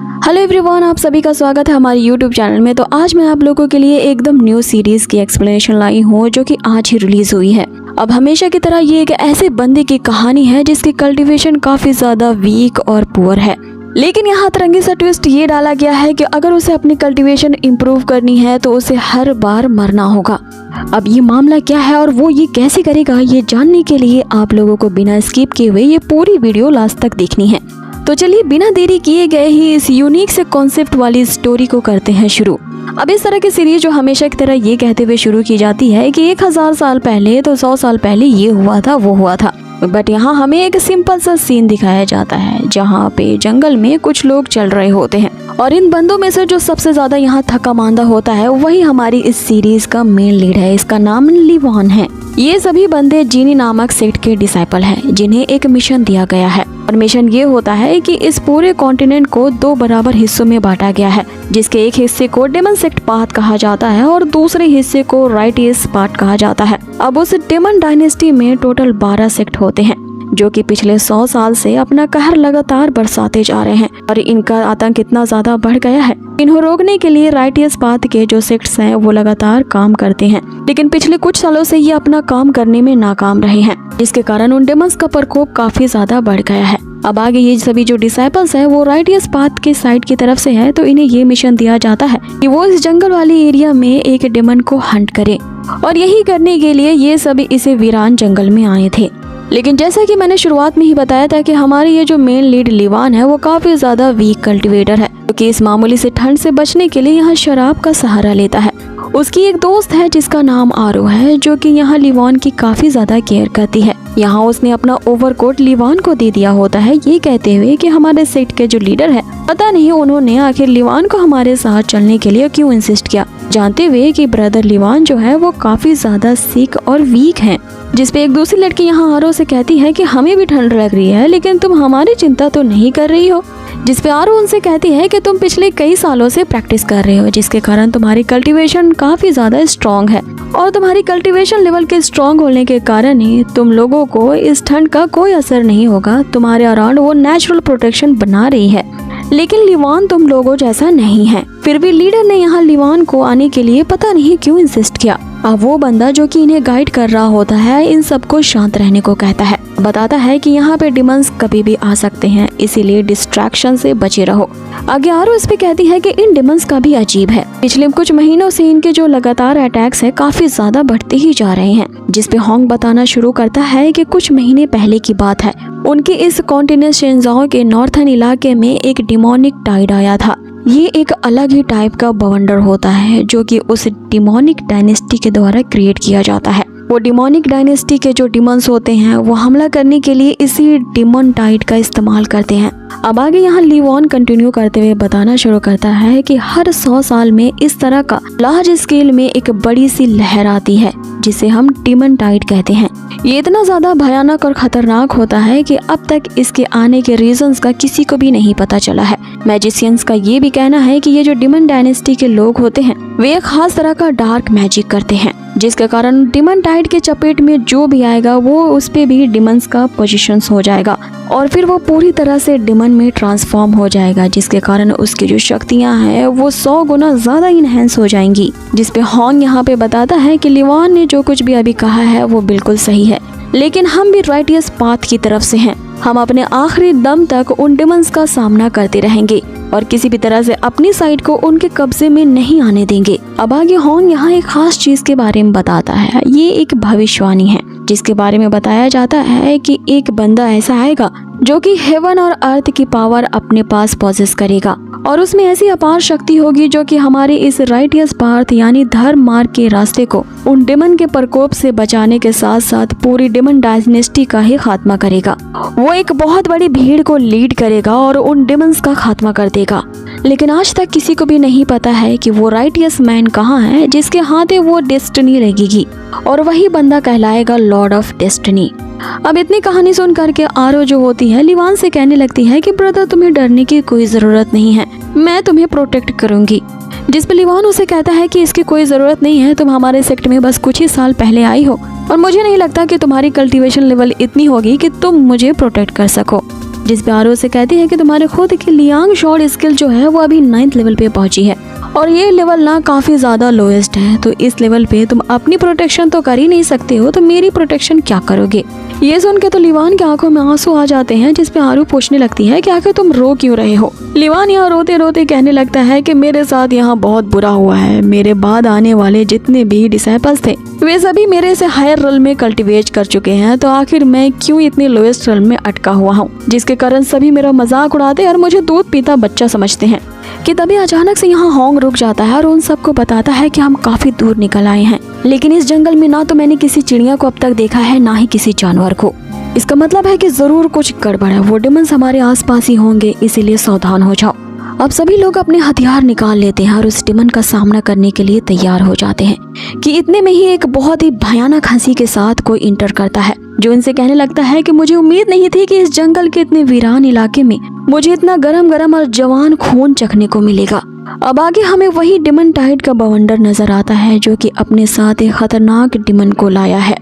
Hello everyone, आप सभी का स्वागत है हमारे यूट्यूब चैनल में। तो आज मैं आप लोगों के लिए एकदम न्यू सीरीज की एक्सप्लेनेशन लाई हूँ जो कि आज ही रिलीज हुई है। अब हमेशा की तरह ये एक ऐसे बंदे की कहानी है जिसकी कल्टीवेशन काफी ज्यादा वीक और पुअर है, लेकिन यहाँ तरंगी सा ट्विस्ट ये डाला गया है कि अगर उसे अपनी कल्टीवेशन इम्प्रूव करनी है तो उसे हर बार मरना होगा। अब ये मामला क्या है और वो ये कैसे करेगा, ये जानने के लिए आप लोगों को बिना स्किप किए हुए ये पूरी वीडियो लास्ट तक देखनी है। तो चलिए बिना देरी किए गए ही इस यूनिक से कॉन्सेप्ट वाली स्टोरी को करते हैं शुरू। अब इस तरह की सीरीज जो हमेशा की तरह ये कहते हुए शुरू की जाती है कि 1000 साल पहले तो 100 साल पहले ये हुआ था वो हुआ था, बट यहाँ हमें एक सिंपल सा सीन दिखाया जाता है जहाँ पे जंगल में कुछ लोग चल रहे होते हैं और इन बंदों में से जो सबसे ज्यादा यहाँ थका मांदा होता है वही हमारी इस सीरीज का मेन लीड है। इसका नाम लिवान है। ये सभी बंदे जीनी नामक सेक्ट के डिसाइपल हैं जिन्हें एक मिशन दिया गया है और मिशन ये होता है कि इस पूरे कॉन्टिनेंट को 2 बराबर हिस्सों में बांटा गया है, जिसके एक हिस्से को डेमन सेक्ट पाथ कहा जाता है और दूसरे हिस्से को राइटियस पाथ कहा जाता है। अब उस डेमन डायनेस्टी में टोटल 12 सेक्ट होते हैं जो कि पिछले 100 साल से अपना कहर लगातार बरसाते जा रहे हैं और इनका आतंक इतना ज्यादा बढ़ गया है। इन्हें रोकने के लिए राइटियस पाथ के जो सेक्ट्स हैं वो लगातार काम करते हैं, लेकिन पिछले कुछ सालों से ये अपना काम करने में नाकाम रहे हैं, जिसके कारण उन डेमन्स का प्रकोप काफी ज्यादा बढ़ गया है। अब आगे ये सभी जो डिसाइपल्स है वो राइटियस पाथ के साइड की तरफ से है, तो इन्हें ये मिशन दिया जाता है कि वो इस जंगल वाली एरिया में एक डेमन को हंट करें और यही करने के लिए ये सभी इसे वीरान जंगल में आए थे। लेकिन जैसा कि मैंने शुरुआत में ही बताया था कि हमारे ये जो मेन लीड लिवान है वो काफी ज्यादा वीक कल्टीवेटर है, क्योंकि इस मामूली से ठंड से बचने के लिए यहाँ शराब का सहारा लेता है। उसकी एक दोस्त है जिसका नाम आरो है जो कि यहाँ लिवान की काफी ज्यादा केयर करती है। यहाँ उसने अपना ओवरकोट लिवान को दे दिया होता है, ये कहते हुए कि हमारे सेक्ट के जो लीडर है पता नहीं उन्होंने आखिर लिवान को हमारे साथ चलने के लिए क्यों इंसिस्ट किया, जानते हुए कि ब्रदर लिवान जो है वो काफी ज्यादा सिक और वीक है। जिसपे एक दूसरी लड़की यहाँ आरो से कहती है कि हमें भी ठंड लग रही है लेकिन तुम हमारी चिंता तो नहीं कर रही हो। जिसपे आरो उनसे कहती है कि तुम पिछले कई सालों से प्रैक्टिस कर रहे हो, जिसके कारण तुम्हारी कल्टीवेशन काफी ज्यादा स्ट्रॉन्ग है और तुम्हारी कल्टीवेशन लेवल के स्ट्रॉन्ग होने के कारण ही तुम लोगों को इस ठंड का कोई असर नहीं होगा। तुम्हारे अराउंड वो नेचुरल प्रोटेक्शन बना रही है, लेकिन लिवान तुम लोगों जैसा नहीं है। फिर भी लीडर ने यहाँ लिवान को आने के लिए पता नहीं क्यों इंसिस्ट किया। अब वो बंदा जो कि इन्हें गाइड कर रहा होता है इन सबको शांत रहने को कहता है, बताता है कि यहाँ पे डिमंस कभी भी आ सकते हैं, इसीलिए डिस्ट्रैक्शन से बचे रहो। आगे आरो इस पे कहती है कि इन डिमंस का भी अजीब है, पिछले कुछ महीनों से इनके जो लगातार अटैक्स है काफी ज्यादा बढ़ते ही जा रहे हैं। जिसपे होंग बताना शुरू करता है कि कुछ महीने पहले की बात है, उनके इस कॉन्टिनेंट शेंजाओ के नॉर्थन इलाके में एक डिमोनिक टाइड आया था। ये एक अलग ही टाइप का बवंडर होता है जो कि उस डिमोनिक डायनेस्टी के द्वारा क्रिएट किया जाता है। वो डिमोनिक डायनेस्टी के जो डिमंस होते हैं वो हमला करने के लिए इसी डिमन टाइड का इस्तेमाल करते हैं। अब आगे यहाँ लिवान कंटिन्यू करते हुए बताना शुरू करता है कि हर 100 साल में इस तरह का लार्ज स्केल में एक बड़ी सी लहर आती है जिसे हम डिमन टाइड कहते हैं। ये इतना ज्यादा भयानक और खतरनाक होता है कि अब तक इसके आने के रीजंस का किसी को भी नहीं पता चला है। मैजिशियंस का ये भी कहना है कि ये जो डिमन डायनेस्टी के लोग होते हैं वे एक खास तरह का डार्क मैजिक करते हैं, जिसके कारण डिमन टाइड के चपेट में जो भी आएगा वो उस पे भी डिमंस का पोजीशंस हो जाएगा और फिर वो पूरी तरह से डिमन में ट्रांसफॉर्म हो जाएगा, जिसके कारण उसकी जो शक्तियां हैं वो 100 गुना ज्यादा इनहेंस हो जाएंगी। जिसपे होंग यहाँ पे बताता है कि लिवान ने जो कुछ भी अभी कहा है वो बिल्कुल सही है, लेकिन हम भी राइटियस पाथ की तरफ से हैं। हम अपने आखिरी दम तक उन डिमंस का सामना करते रहेंगे और किसी भी तरह से अपनी साइड को उनके कब्जे में नहीं आने देंगे। अब आगे होंग यहाँ एक खास चीज के बारे में बताता है। ये एक भविष्यवाणी है जिसके बारे में बताया जाता है कि एक बंदा ऐसा आएगा जो कि हेवन और अर्थ की पावर अपने पास पॉसेस करेगा और उसमें ऐसी अपार शक्ति होगी जो कि हमारे इस राइटियस पाथ यानी धर्म मार्ग के रास्ते को उन डिमन के प्रकोप से बचाने के साथ साथ पूरी डिमन डायनेस्टी का ही खात्मा करेगा। वो एक बहुत बड़ी भीड़ को लीड करेगा और उन डिमंस का खात्मा कर देगा, लेकिन आज तक किसी को भी नहीं पता है कि वो राइटियस मैन कहाँ है जिसके हाथे वो डेस्टिनी लगेगी और वही बंदा कहलाएगा लॉर्ड ऑफ डेस्टिनी। अब इतनी कहानी सुन करके आरो जो होती है लिवान से कहने लगती है कि ब्रदर तुम्हें डरने की कोई जरूरत नहीं है, मैं तुम्हें प्रोटेक्ट करूंगी। जिस पे लिवान उसे कहता है कि इसकी कोई जरूरत नहीं है, तुम हमारे सेक्ट में बस कुछ ही साल पहले आई हो और मुझे नहीं लगता कि तुम्हारी कल्टीवेशन लेवल इतनी होगी कि तुम मुझे प्रोटेक्ट कर सको। जिसपे आरो से कहती है कि तुम्हारे खुद की लियांग शॉट स्किल जो है वो अभी 9th लेवल पे पहुंची है और ये लेवल ना काफी ज्यादा लोएस्ट है, तो इस लेवल पे तुम अपनी प्रोटेक्शन तो कर ही नहीं सकते हो, तो मेरी प्रोटेक्शन क्या करोगे। ये सुन के तो लिवान की आंखों में आंसू आ जाते हैं, जिसपे आरू पूछने लगती है कि आखिर तुम रो क्यों रहे हो। लिवान यहाँ रोते रोते कहने लगता है कि मेरे साथ यहाँ बहुत बुरा हुआ है, मेरे बाद आने वाले जितने भी डिसाइपल्स थे वे सभी मेरे से हायर रल में कल्टिवेट कर चुके हैं, तो आखिर मैं क्यों इतनी लोएस्ट रल में अटका हुआ हूँ, जिसके कारण सभी मेरा मजाक उड़ाते और मुझे दूध पीता बच्चा समझते हैं। कि तभी अचानक से यहाँ होंग रुक जाता है और उन सबको बताता है कि हम काफी दूर निकल आए हैं, लेकिन इस जंगल में ना तो मैंने किसी चिड़िया को अब तक देखा है, ना ही किसी जानवर को। इसका मतलब है कि जरूर कुछ गड़बड़ है, वो डिमंस हमारे आसपास ही होंगे, इसीलिए सावधान हो जाओ। अब सभी लोग अपने हथियार निकाल लेते हैं और उस डिमन का सामना करने के लिए तैयार हो जाते हैं कि इतने में ही एक बहुत ही भयानक हंसी के साथ कोई इंटर करता है, जो इनसे कहने लगता है कि मुझे उम्मीद नहीं थी कि इस जंगल के इतने वीरान इलाके में मुझे इतना गरम गरम और जवान खून चखने को मिलेगा। अब आगे हमें वही डिमन टाइड का बवंडर नजर आता है, जो कि अपने साथ एक खतरनाक डिमन को लाया है।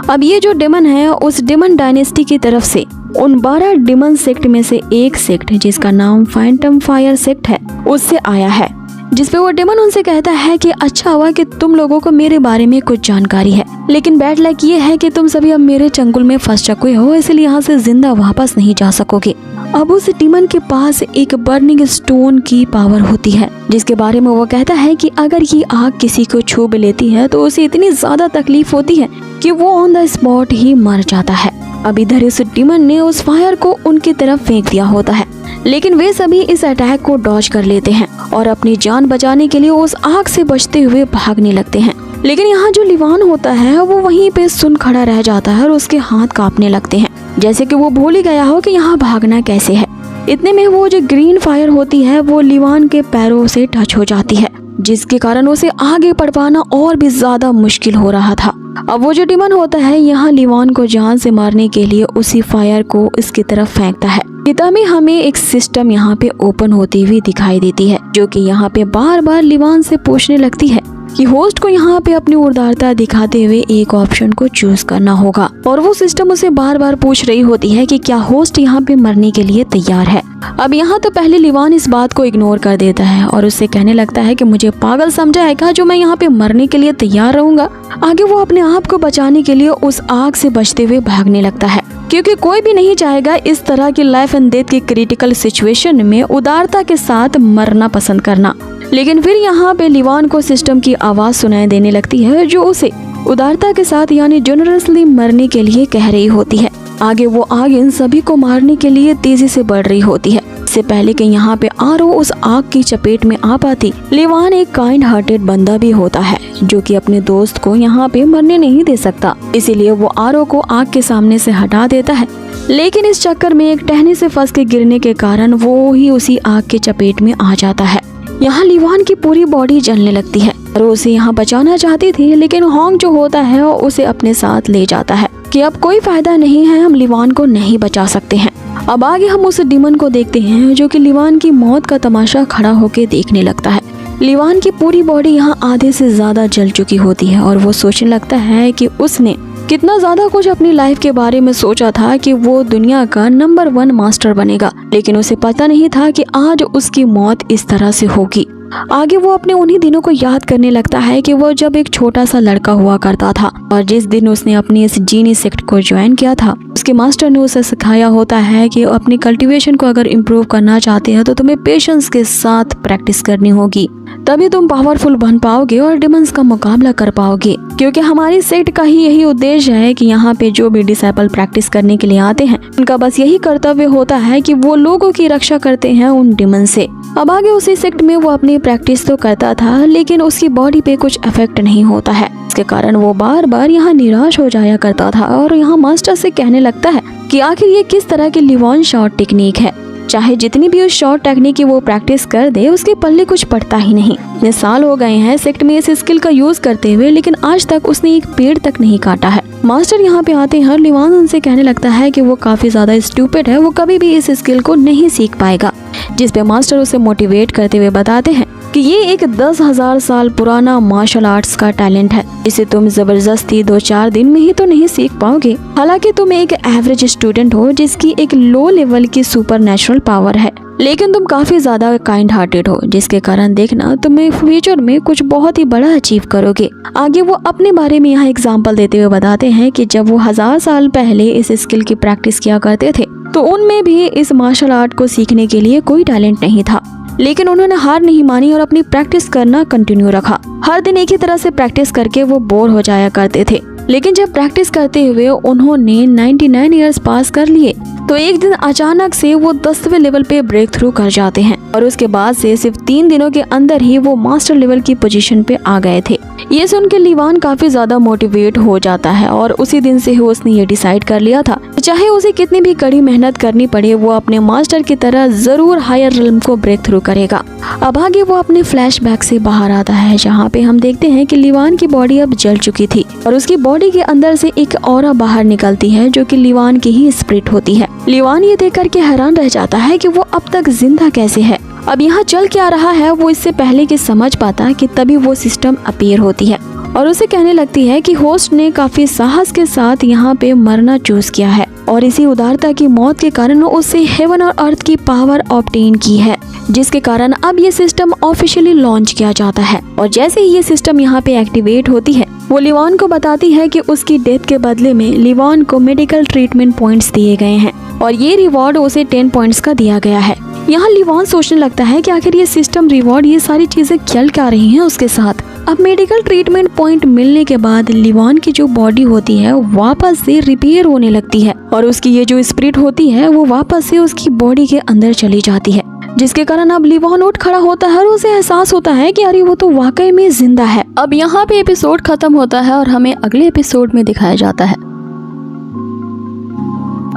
अब ये जो डिमन है उस डिमन डायनेस्टी की तरफ से उन 12 डिमन सेक्ट में से एक सेक्ट जिसका नाम फैंटम फायर सेक्ट है उससे आया है, जिसपे वो डिमन उनसे कहता है कि अच्छा हुआ कि तुम लोगों को मेरे बारे में कुछ जानकारी है, लेकिन बैड लक ये है कि तुम सभी अब मेरे चंगुल में फंस चुके हो, इसलिए यहाँ से जिंदा वापस नहीं जा सकोगे। अब उस डिमन के पास एक बर्निंग स्टोन की पावर होती है, जिसके बारे में वो कहता है कि अगर ये आग किसी को छू भी लेती है तो उसे इतनी ज्यादा तकलीफ होती है कि वो ऑन द स्पॉट ही मर जाता है। अब इधर इस डिमन ने उस फायर को उनकी तरफ फेंक दिया होता है, लेकिन वे सभी इस अटैक को डॉज कर लेते हैं और अपनी जान बचाने के लिए उस आग से बचते हुए भागने लगते हैं। लेकिन यहाँ जो लिवान होता है वो वहीं पे सुन खड़ा रह जाता है और उसके हाथ कांपने लगते हैं, जैसे कि वो भूल ही गया हो कि यहाँ भागना कैसे है। इतने में वो जो ग्रीन फायर होती है वो लिवान के पैरों से टच हो जाती है, जिसके कारण उसे आगे बढ़ पाना और भी ज्यादा मुश्किल हो रहा था। अब वो जो डिमन होता है यहाँ लिवान को जान से मारने के लिए उसी फायर को इसकी तरफ फेंकता है। तभी हमें एक सिस्टम यहाँ पे ओपन होती हुई दिखाई देती है, जो कि यहाँ पे बार बार लिवान से पूछने लगती है कि होस्ट को यहाँ पे अपनी उदारता दिखाते हुए एक ऑप्शन को चूज करना होगा, और वो सिस्टम उसे बार बार पूछ रही होती है कि क्या होस्ट यहाँ पे मरने के लिए तैयार है। अब यहाँ तो पहले लिवान इस बात को इग्नोर कर देता है और उससे कहने लगता है कि मुझे पागल समझा है क्या जो मैं यहाँ पे मरने के लिए तैयार रहूंगा। आगे वो अपने आप को बचाने के लिए उस आग से बचते हुए भागने लगता है, क्योंकि कोई भी नहीं चाहेगा इस तरह की लाइफ एंड डेथ की क्रिटिकल सिचुएशन में उदारता के साथ मरना पसंद करना। लेकिन फिर यहाँ पे लिवान को सिस्टम की आवाज सुनाई देने लगती है, जो उसे उदारता के साथ यानी जेनरसली मरने के लिए कह रही होती है। आगे वो आग इन सभी को मारने के लिए तेजी से बढ़ रही होती है। इससे पहले कि यहाँ पे आरो उस आग की चपेट में आ पाती, लिवान एक काइंड हार्टेड बंदा भी होता है, जो कि अपने दोस्त को यहाँ पे मरने नहीं दे सकता, इसीलिए वो आरो को आग के सामने से हटा देता है। लेकिन इस चक्कर में एक टहनी से फंस के गिरने के कारण वो ही उसी आग के चपेट में आ जाता है। यहाँ लिवान की पूरी बॉडी जलने लगती है और उसे यहाँ बचाना चाहती थी, लेकिन होंग जो होता है उसे अपने साथ ले जाता है कि अब कोई फायदा नहीं है, हम लिवान को नहीं बचा सकते हैं। अब आगे हम उस डिमन को देखते हैं, जो कि लिवान की मौत का तमाशा खड़ा होकर देखने लगता है। लिवान की पूरी बॉडी यहाँ आधे से ज्यादा जल चुकी होती है और वो सोचने लगता है कि उसने कितना ज्यादा कुछ अपनी लाइफ के बारे में सोचा था कि वो दुनिया का नंबर 1 मास्टर बनेगा, लेकिन उसे पता नहीं था कि आज उसकी मौत इस तरह से होगी। आगे वो अपने उन्हीं दिनों को याद करने लगता है कि वो जब एक छोटा सा लड़का हुआ करता था और जिस दिन उसने अपनी इस जीनी सेक्ट को ज्वाइन किया था, उसके मास्टर ने उसे सिखाया होता है कि अपनी कल्टीवेशन को अगर इम्प्रूव करना चाहते हैं तो तुम्हें पेशेंस के साथ प्रैक्टिस करनी होगी, तभी तुम पावरफुल बन पाओगे और डिमंस का मुकाबला कर पाओगे। क्योंकि हमारी सेक्ट का ही यही उद्देश्य है कि यहाँ पे जो भी डिसाइपल प्रैक्टिस करने के लिए आते हैं उनका बस यही कर्तव्य होता है कि वो लोगों की रक्षा करते हैं उन डिमन से। अब आगे उसी सेक्ट में वो अपनी प्रैक्टिस तो करता था, लेकिन उसकी बॉडी पे कुछ इफेक्ट नहीं होता है, इसके कारण वो बार बार यहाँ निराश हो जाया करता था और यहाँ मास्टर से कहने लगता है कि आखिर ये किस तरह की लिवान शॉट टेक्निक है। चाहे जितनी भी उस शॉट टेक्निक की वो प्रैक्टिस कर दे, उसके पल्ले कुछ पड़ता ही नहीं। इतने साल हो गए हैं सेक्ट में इस स्किल का यूज करते हुए, लेकिन आज तक उसने एक पेड़ तक नहीं काटा है। मास्टर यहाँ पे आते हैं, लिवान उनसे कहने लगता है कि वो काफी ज्यादा स्टूपिड है, वो कभी भी इस स्किल को नहीं सीख पाएगा। जिसपे मास्टर उसे मोटिवेट करते हुए बताते हैं कि ये एक 10,000 साल पुराना मार्शल आर्ट्स का टैलेंट है, जिसे तुम जबरदस्ती 2-4 दिन में ही तो नहीं सीख पाओगे। हालांकि तुम एक एवरेज स्टूडेंट हो जिसकी एक लो लेवल की सुपर नेचुरल पावर है, लेकिन तुम काफी ज्यादा काइंड हार्टेड हो, जिसके कारण देखना तुम्हें फ्यूचर में कुछ बहुत ही बड़ा अचीव करोगे। आगे वो अपने बारे में यहाँ एग्जाम्पल देते हुए बताते हैं कि जब वो 1000 साल पहले इस स्किल की प्रैक्टिस किया करते थे तो उनमें भी इस मार्शल आर्ट को सीखने के लिए कोई टैलेंट नहीं था, लेकिन उन्होंने हार नहीं मानी और अपनी प्रैक्टिस करना कंटिन्यू रखा। हर दिन एक ही तरह से प्रैक्टिस करके वो बोर हो जाया करते थे, लेकिन जब प्रैक्टिस करते हुए उन्होंने 99 ईयर्स पास कर लिए तो एक दिन अचानक से वो 10वें लेवल पे ब्रेक थ्रू कर जाते हैं और उसके बाद से सिर्फ 3 दिनों के अंदर ही वो मास्टर लेवल की पोजीशन पे आ गए थे। ये सुन के लीवान काफी ज्यादा मोटिवेट हो जाता है और उसी दिन से ही उसने ये डिसाइड कर लिया था चाहे उसे कितनी भी कड़ी मेहनत करनी पड़े वो अपने मास्टर की तरह जरूर हायर रिल्म को ब्रेक थ्रू करेगा। अब आगे वो अपने फ्लैशबैक से बाहर आता है, जहाँ पे हम देखते हैं कि लीवान की बॉडी अब जल चुकी थी और उसकी बॉडी के अंदर से एक ऑरा बाहर निकलती है जो कि लीवान की ही स्पिरिट होती है। लीवान ये देख करके हैरान रह जाता है कि वो अब तक जिंदा कैसे है, अब यहाँ चल क्या रहा है। वो इससे पहले कि समझ पाता कि तभी वो सिस्टम अपीयर होती है और उसे कहने लगती है कि होस्ट ने काफी साहस के साथ यहाँ पे मरना चूज किया है और इसी उदारता की मौत के कारण उससे हेवन और अर्थ की पावर ऑब्टेन की है, जिसके कारण अब ये सिस्टम ऑफिशियली लॉन्च किया जाता है। और जैसे ही ये सिस्टम यहाँ पे एक्टिवेट होती है वो लीवान को बताती है कि उसकी डेथ के बदले में लीवान को मेडिकल ट्रीटमेंट पॉइंट्स दिए गए हैं और ये रिवॉर्ड उसे 10 पॉइंट्स का दिया गया है। यहाँ लीवान सोचने लगता है कि आखिर ये सिस्टम रिवॉर्ड ये सारी चीजें चल क्या रही हैं उसके साथ। अब मेडिकल ट्रीटमेंट पॉइंट मिलने के बाद लीवान की जो बॉडी होती है वापस से रिपेयर होने लगती है और उसकी ये जो स्पिरिट होती है वो वापस से उसकी बॉडी के अंदर चली जाती है, जिसके कारण अब लीवान उठ खड़ा होता है और उसे एहसास होता है कि अरे वो तो वाकई में जिंदा है। अब यहाँ पे एपिसोड खत्म होता है और हमें अगले एपिसोड में दिखाया जाता है।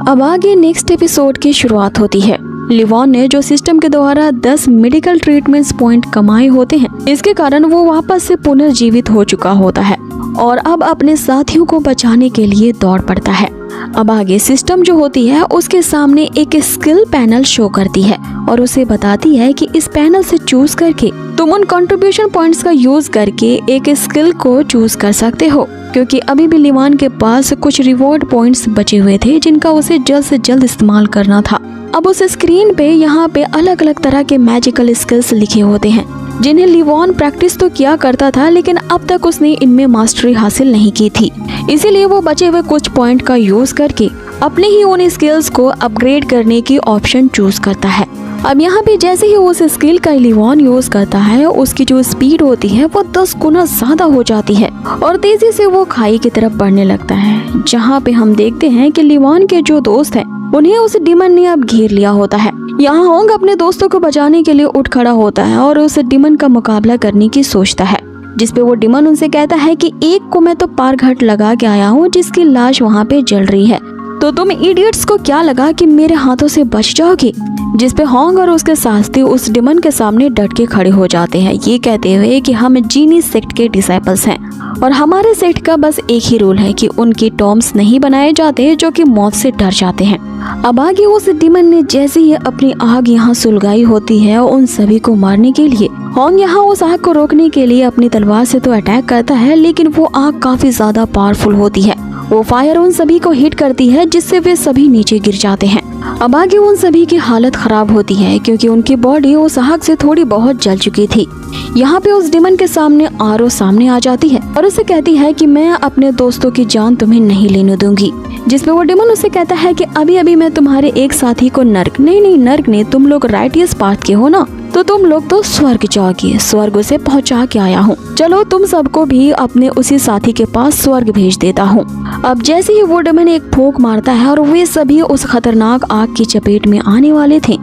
अब आगे नेक्स्ट एपिसोड की शुरुआत होती है। लीवान ने जो सिस्टम के द्वारा 10 मेडिकल ट्रीटमेंट्स पॉइंट कमाए होते हैं, इसके कारण वो वापस से पुनर्जीवित हो चुका होता है और अब अपने साथियों को बचाने के लिए दौड़ पड़ता है। अब आगे सिस्टम जो होती है उसके सामने एक स्किल पैनल शो करती है और उसे बताती है कि इस पैनल से चूज करके तुम उन कंट्रीब्यूशन पॉइंट्स का यूज करके एक स्किल को चूज कर सकते हो, क्योंकि अभी भी लीवान के पास कुछ रिवॉर्ड पॉइंट्स बचे हुए थे जिनका उसे जल्द से जल्द इस्तेमाल करना था। अब उस स्क्रीन पे यहाँ पे अलग अलग तरह के मैजिकल स्किल्स लिखे होते हैं जिन्हें लीवान प्रैक्टिस तो किया करता था, लेकिन अब तक उसने इनमें मास्टरी हासिल नहीं की थी। इसीलिए वो बचे हुए कुछ पॉइंट का यूज करके अपने ही उन स्किल्स को अपग्रेड करने की ऑप्शन चूज करता है। अब यहाँ पे जैसे ही उस स्किल का लीवान यूज करता है उसकी जो स्पीड होती है वो 10 गुना ज्यादा हो जाती है और तेजी से वो खाई की तरफ बढ़ने लगता है, जहाँ पे हम देखते हैं कि लीवान के जो दोस्त हैं उन्हें उस डिमन ने अब घेर लिया होता है। यहाँ होंग अपने दोस्तों को बचाने के लिए उठ खड़ा होता है और उस डिमन का मुकाबला करने की सोचता है, जिसपे वो डिमन उनसे कहता है कि एक को मैं तो पार घाट लगा के आया हूँ जिसकी लाश वहाँ पे जल रही है, तो तुम इडियट्स को क्या लगा कि मेरे हाथों से बच जाओगे। जिसपे होंग और उसके साथी उस डिमन के सामने डट के खड़े हो जाते हैं, ये कहते हुए कि हम जीनी सेक्ट के डिसाइपल्स हैं और हमारे सेक्ट का बस एक ही रूल है कि उनके टॉम्स नहीं बनाए जाते जो कि मौत से डर जाते हैं। अब आगे उस डिमन ने जैसे ही अपनी आग यहाँ सुलगाई होती है उन सभी को मारने के लिए, होंग यहाँ उस आग को रोकने के लिए अपनी तलवार से तो अटैक करता है, लेकिन वो आग काफी ज्यादा पावरफुल होती है। वो फायर उन सभी को हिट करती है जिससे वे सभी नीचे गिर जाते हैं। अब आगे उन सभी की हालत खराब होती है क्योंकि उनकी बॉडी उस आग से थोड़ी बहुत जल चुकी थी। यहाँ पे उस डिमन के सामने आरो सामने आ जाती है और उसे कहती है कि मैं अपने दोस्तों की जान तुम्हें नहीं लेने दूंगी। जिसपे वो डिमन उसे कहता है कि अभी अभी मैं तुम्हारे एक साथी को नर्क नहीं तुम लोग राइटियस पाथ के हो ना, तो तुम लोग तो स्वर्ग जाओगे, स्वर्ग से पहुंचा के आया हूँ, चलो तुम सबको भी अपने उसी साथी के पास स्वर्ग भेज देता हूँ। अब जैसे ही वो डिमन एक फूंक मारता है और वे सभी उस खतरनाक आग की चपेट में आने वाले थे,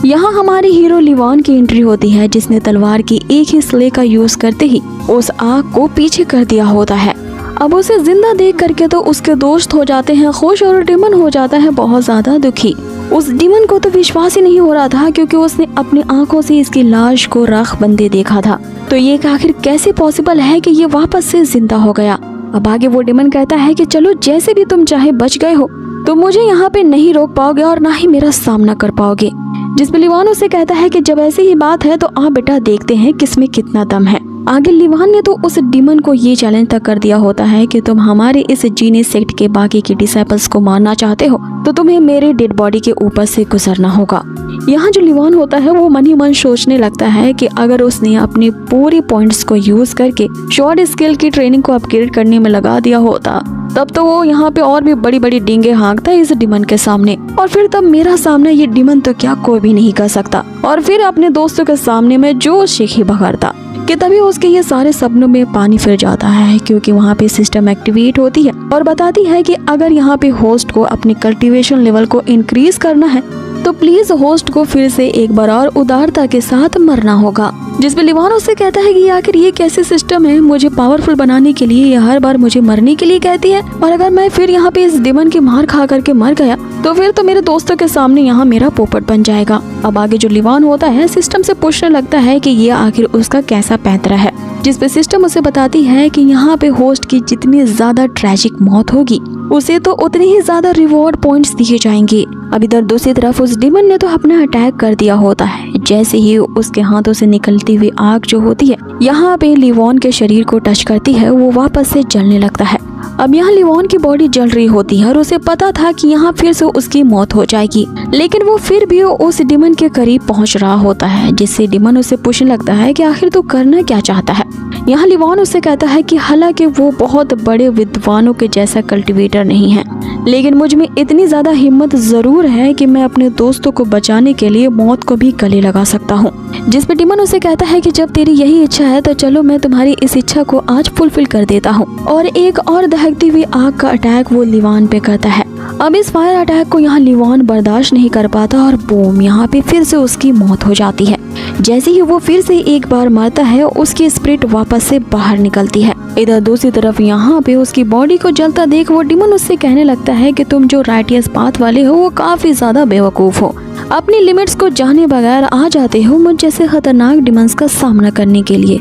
यहाँ हमारे हीरो लीवान की एंट्री होती है, जिसने तलवार की एक ही स्ले का यूज करते ही उस आग को पीछे कर दिया होता है। अब उसे जिंदा देख करके तो उसके दोस्त हो जाते हैं खुश और डिमन हो जाता है बहुत ज्यादा दुखी। उस डिमन को तो विश्वास ही नहीं हो रहा था क्योंकि उसने अपनी आंखों से इसकी लाश को राख बंदे देखा था, तो ये आखिर कैसे पॉसिबल है कि ये वापस से जिंदा हो गया। अब आगे वो डिमन कहता है कि चलो जैसे भी तुम चाहे बच गए हो, तुम मुझे यहाँ पे नहीं रोक पाओगे और ना ही मेरा सामना कर पाओगे। जिसपे लिवान उससे कहता है कि जब ऐसी ही बात है तो आप बेटा देखते हैं किसमें कितना दम है। आगे लिवान ने तो उस डीमन को ये चैलेंज तक कर दिया होता है कि तुम हमारे इस जीनियस सेक्ट के बाकी के डिसाइपल्स को मारना चाहते हो तो तुम्हें मेरे डेड बॉडी के ऊपर से गुजरना होगा। यहाँ जो लिवान होता है वो मन ही मन सोचने लगता है कि अगर उसने अपने पूरे पॉइंट्स को यूज करके शॉर्ट स्किल की ट्रेनिंग को अपग्रेड करने में लगा दिया होता तब तो वो यहाँ पे और भी बड़ी बड़ी डींगे हाँकता इस डीमन के सामने, और फिर तब मेरा सामना ये डीमन तो क्या कोई भी नहीं कर सकता। और फिर अपने दोस्तों के सामने में जो शेख ही बघारता कि तभी उसके ये सारे सपनों में पानी फिर जाता है, क्योंकि वहाँ पे सिस्टम एक्टिवेट होती है और बताती है कि अगर यहाँ पे होस्ट को अपनी कल्टीवेशन लेवल को इंक्रीज करना है तो प्लीज होस्ट को फिर से एक बार और उदारता के साथ मरना होगा। जिसपे लिवान उससे कहता है कि आखिर ये कैसे सिस्टम है, मुझे पावरफुल बनाने के लिए या हर बार मुझे मरने के लिए कहती है, और अगर मैं फिर यहाँ पे इस डीमन की मार खा करके मर गया तो फिर तो मेरे दोस्तों के सामने यहाँ मेरा पोपट बन जाएगा। अब आगे जो लिवान होता है सिस्टम से पूछने लगता है कि ये आखिर उसका कैसा पैंतरा है, जिसपे सिस्टम उसे बताती है कि यहाँ पे होस्ट की जितनी ज्यादा ट्रेजिक मौत होगी उसे तो उतने ही ज्यादा रिवॉर्ड पॉइंट्स दिए जाएंगे। अब इधर दूसरी तरफ उस डीमन ने तो अपना अटैक कर दिया होता है। जैसे ही उसके हाथों से निकलती हुई आग जो होती है यहाँ पे लिवान के शरीर को टच करती है, वो वापस से जलने लगता है। अब यहाँ लिवान की बॉडी जल रही होती है और उसे पता था कि यहाँ फिर से उसकी मौत हो जाएगी, लेकिन वो फिर भी उस डीमन के करीब पहुँच रहा होता है, जिससे डीमन उसे पूछने लगता है कि आखिर तू करना क्या चाहता है। यहाँ लिवान उससे कहता है कि हालांकि वो बहुत बड़े विद्वानों के जैसा कल्टीवेटर नहीं है, लेकिन मुझ में इतनी ज्यादा हिम्मत जरूर है कि मैं अपने दोस्तों को बचाने के लिए मौत को भी गले लगा सकता हूँ। जिसपे डीमन उसे कहता है कि जब तेरी यही इच्छा है तो चलो मैं तुम्हारी इस इच्छा को आज फुलफिल कर देता हूँ, और एक और दहकती हुई आग का अटैक वो लिवान पे करता है। अब इस फायर अटैक को यहाँ लिवान बर्दाश्त नहीं कर पाता और बूम, यहाँ पे फिर से उसकी मौत हो जाती है। जैसे ही वो फिर से एक बार मरता है उसकी स्पिरिट वापस से बाहर निकलती है। इधर दूसरी तरफ यहाँ पे उसकी बॉडी को जलता देख वो डीमन उससे कहने लगता है कि तुम जो राइटियस पाथ वाले हो वो काफी ज्यादा बेवकूफ हो, अपनी लिमिट्स को जाने बगैर आ जाते हो मुझ जैसे खतरनाक डिमंस का सामना करने के लिए,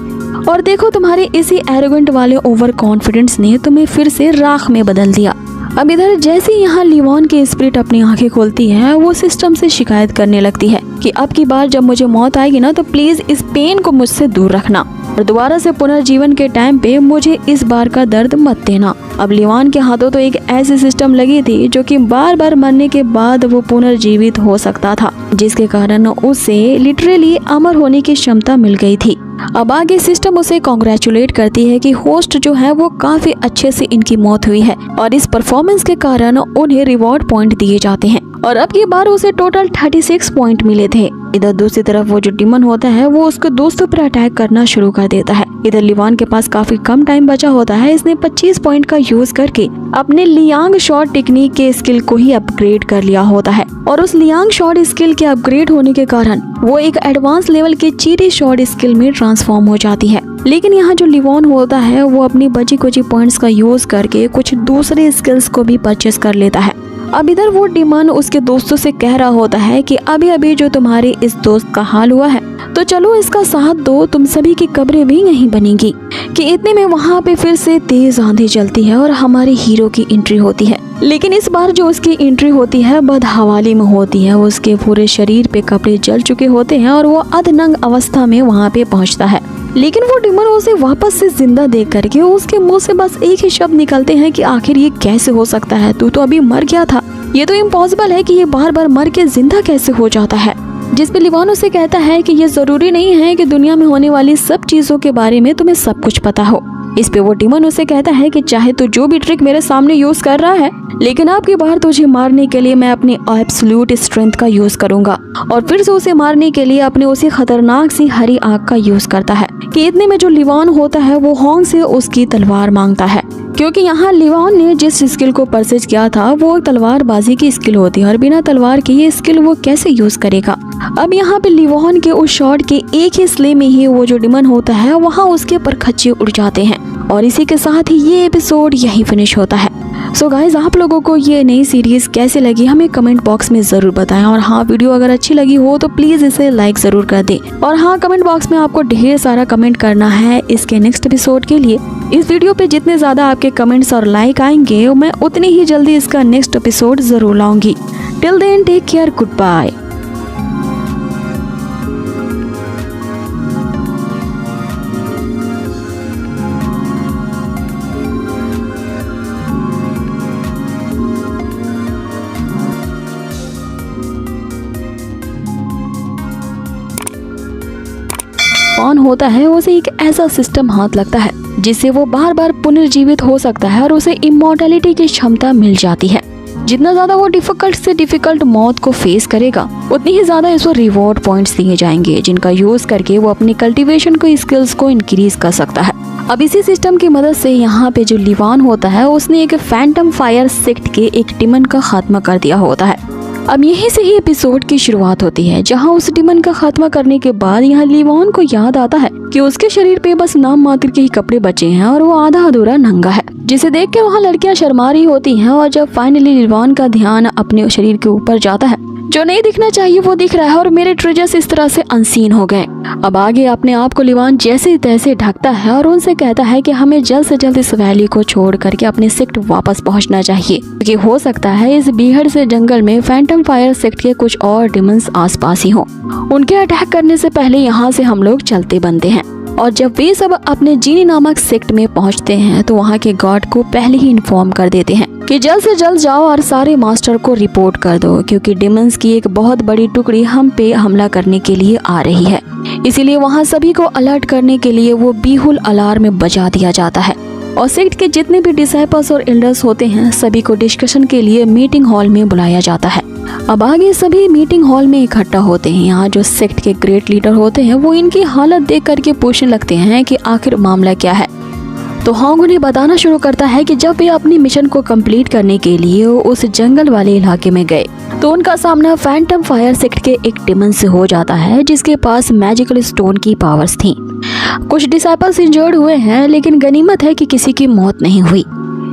और देखो तुम्हारे इसी एरोगेंट वाले ओवर कॉन्फिडेंस ने तुम्हें फिर से राख में बदल दिया। अब इधर जैसे यहाँ लिवान की स्पिरिट अपनी आंखें खोलती है वो सिस्टम से शिकायत करने लगती है कि अब की बार जब मुझे मौत आएगी ना तो प्लीज इस पेन को मुझसे दूर रखना और दोबारा से पुनर्जीवन के टाइम पे मुझे इस बार का दर्द मत देना। अब लिवान के हाथों तो एक ऐसी सिस्टम लगी थी जो कि बार बार मरने के बाद वो पुनर्जीवित हो सकता था, जिसके कारण उसे लिटरली अमर होने की क्षमता मिल गई थी। अब आगे सिस्टम उसे कॉन्ग्रेचुलेट करती है कि होस्ट जो है वो काफी अच्छे से इनकी मौत हुई है और इस परफॉर्मेंस के कारण उन्हें रिवॉर्ड पॉइंट दिए जाते हैं, और अब की बार उसे टोटल 36 पॉइंट मिले थे। इधर दूसरी तरफ वो जो डीमन होता है वो उसके दोस्तों पर अटैक करना शुरू कर देता है। इधर लिवान के पास काफी कम टाइम बचा होता है, इसने 25 पॉइंट का यूज करके अपने लियांग शॉट टेक्निक के स्किल को ही अपग्रेड कर लिया होता है, और उस लियांग शॉट स्किल के अपग्रेड होने के कारण वो एक एडवांस लेवल के चीरी शॉट स्किल में ट्रांसफॉर्म हो जाती है। लेकिन यहाँ जो लिवान होता है वो अपनी बची कुची पॉइंट्स का यूज करके कुछ दूसरे स्किल्स को भी परचेस कर लेता है। अब इधर वो डीमन उसके दोस्तों से कह रहा होता है कि अभी अभी जो तुम्हारे इस दोस्त का हाल हुआ है तो चलो इसका साथ दो, तुम सभी की कब्रें भी नहीं बनेंगी। कि इतने में वहाँ पे फिर से तेज आंधी चलती है और हमारे हीरो की एंट्री होती है, लेकिन इस बार जो उसकी एंट्री होती है बदहवाली में होती है। उसके पूरे शरीर पे कपड़े जल चुके होते हैं और वो अधनंग अवस्था में वहाँ पे पहुँचता है, लेकिन वो डीमन उसे वापस से जिंदा देख करके उसके मुंह से बस एक ही शब्द निकलते हैं कि आखिर ये कैसे हो सकता है, तू तो अभी मर गया था, ये तो इम्पॉसिबल है कि ये बार बार मर के जिंदा कैसे हो जाता है। जिस पे लिवान उसे कहता है कि ये जरूरी नहीं है कि दुनिया में होने वाली सब चीजों के बारे में तुम्हें सब कुछ पता हो। इस पे वो डीमन उसे कहता है कि चाहे तो जो भी ट्रिक मेरे सामने यूज कर रहा है, लेकिन अब की बार तुझे मारने के लिए मैं अपनी एब्सोल्यूट स्ट्रेंथ का यूज करूंगा, और फिर से उसे मारने के लिए अपने उसी खतरनाक सी हरी आग का यूज करता है। कि इतने में जो लिवान होता है वो होंग से उसकी तलवार मांगता है, क्योंकि यहाँ लिवान ने जिस स्किल को परचेज किया था वो तलवारबाजी की स्किल होती है और बिना तलवार की ये स्किल वो कैसे यूज करेगा। अब यहाँ पे लिवान के उस शॉट के एक ही स्ले में ही वो जो डीमन होता है वहाँ उसके परखच्चे उड़ जाते हैं, और इसी के साथ ही ये एपिसोड यही फिनिश होता है। सो गाइज, आप लोगों को ये नई सीरीज कैसे लगी हमें कमेंट बॉक्स में जरूर बताएं, और हाँ, वीडियो अगर अच्छी लगी हो तो प्लीज इसे लाइक जरूर कर दें, और हाँ, कमेंट बॉक्स में आपको ढेर सारा कमेंट करना है इसके नेक्स्ट एपिसोड के लिए। इस वीडियो पे जितने ज्यादा आपके कमेंट्स और लाइक आएंगे मैं उतनी ही जल्दी इसका नेक्स्ट एपिसोड जरूर लाऊंगी। Till then take care, good bye. लिवान होता है उसे एक ऐसा सिस्टम हाथ लगता है जिससे वो बार बार पुनर्जीवित हो सकता है और उसे इमॉर्टैलिटी की क्षमता मिल जाती है। जितना ज्यादा वो डिफिकल्ट से डिफिकल्ट मौत को फेस करेगा उतनी ही ज्यादा इसको रिवॉर्ड पॉइंट्स दिए जाएंगे, जिनका यूज करके वो अपनी कल्टीवेशन को स्किल्स को इंक्रीज कर सकता है। अब इसी सिस्टम की मदद से यहाँ पे जो लिवान होता है उसने एक फैंटम फायर सेक्ट के एक डिमन का खात्मा कर दिया होता है। अब यहीं से ही एपिसोड की शुरुआत होती है, जहां उस डिमन का खात्मा करने के बाद यहाँ लिवान को याद आता है कि उसके शरीर पे बस नाम मात्र के ही कपड़े बचे हैं और वो आधा अधूरा नंगा है, जिसे देख के वहाँ लड़कियां शर्मा रही होती हैं। और जब फाइनली लिवान का ध्यान अपने शरीर के ऊपर जाता है, जो नहीं दिखना चाहिए वो दिख रहा है और मेरे ट्रेजर्स इस तरह से अनसीन हो गए। अब आगे अपने आप को लिवान जैसे तैसे ढकता है और उनसे कहता है कि हमें जल्द से जल्द इस वैली को छोड़ करके अपने सेक्ट वापस पहुंचना चाहिए, क्योंकि हो सकता है इस बीहड़ से जंगल में फैंटम फायर सेक्ट के कुछ और डिमंस आसपास ही हों। उनके अटैक करने से पहले यहाँ से हम लोग चलते बनते हैं। और जब वे सब अपने जीनी नामक सेक्ट में पहुंचते हैं तो वहाँ के गॉड को पहले ही इन्फॉर्म कर देते हैं कि जल्द से जल्द जाओ और सारे मास्टर को रिपोर्ट कर दो, क्योंकि डिमंस की एक बहुत बड़ी टुकड़ी हम पे हमला करने के लिए आ रही है। इसीलिए वहाँ सभी को अलर्ट करने के लिए वो बीहुल अलार्म बजा दिया जाता है और सेक्ट के जितने भी डिसाइपल्स और एल्डर्स होते हैं सभी को डिस्कशन के लिए मीटिंग हॉल में बुलाया जाता है। अब आगे सभी मीटिंग हॉल में इकट्ठा होते हैं। यहाँ जो सेक्ट के ग्रेट लीडर होते हैं वो इनकी हालत देख करके पूछने लगते हैं कि आखिर मामला क्या है। तो हॉन्ग उन्हें बताना शुरू करता है कि जब वे अपनी मिशन को कंप्लीट करने के लिए उस जंगल वाले इलाके में गए तो उनका सामना फैंटम फायर सेक्ट के एक डिमन से हो जाता है, जिसके पास मैजिकल स्टोन की पावर्स थी। कुछ डिसाइपल्स इंजर्ड हुए हैं, लेकिन गनीमत है कि किसी की मौत नहीं हुई।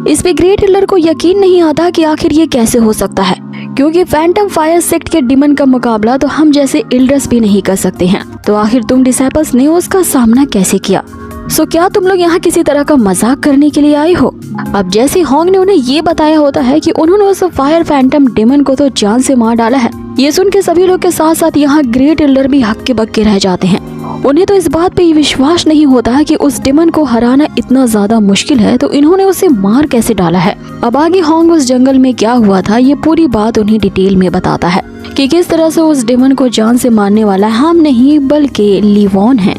इस पे ग्रेट लीडर को यकीन नहीं आता कि आखिर ये कैसे हो सकता है, क्योंकि फैंटम फायर सेक्ट के डिमन का मुकाबला तो हम जैसे एल्डर्स भी नहीं कर सकते हैं। तो आखिर तुम डिसाइपल्स ने उसका सामना कैसे किया? सो क्या तुम लोग यहाँ किसी तरह का मजाक करने के लिए आए हो? अब जैसे हॉन्ग ने उन्हें ये बताया होता है कि उन्होंने उस फायर फैंटम डिमन को तो जान से मार डाला है, ये सुन के सभी लोग के साथ साथ यहाँ ग्रेट एल्डर भी हक्के बक्के रह जाते हैं। उन्हें तो इस बात पे ये विश्वास नहीं होता कि उस डिमन को हराना इतना ज्यादा मुश्किल है, तो इन्होंने उसे मार कैसे डाला है। अब आगे हॉन्ग उस जंगल में क्या हुआ था ये पूरी बात उन्हें डिटेल में बताता है कि किस तरह से उस डिमन को जान से मारने वाला हम नहीं बल्कि लिवान है।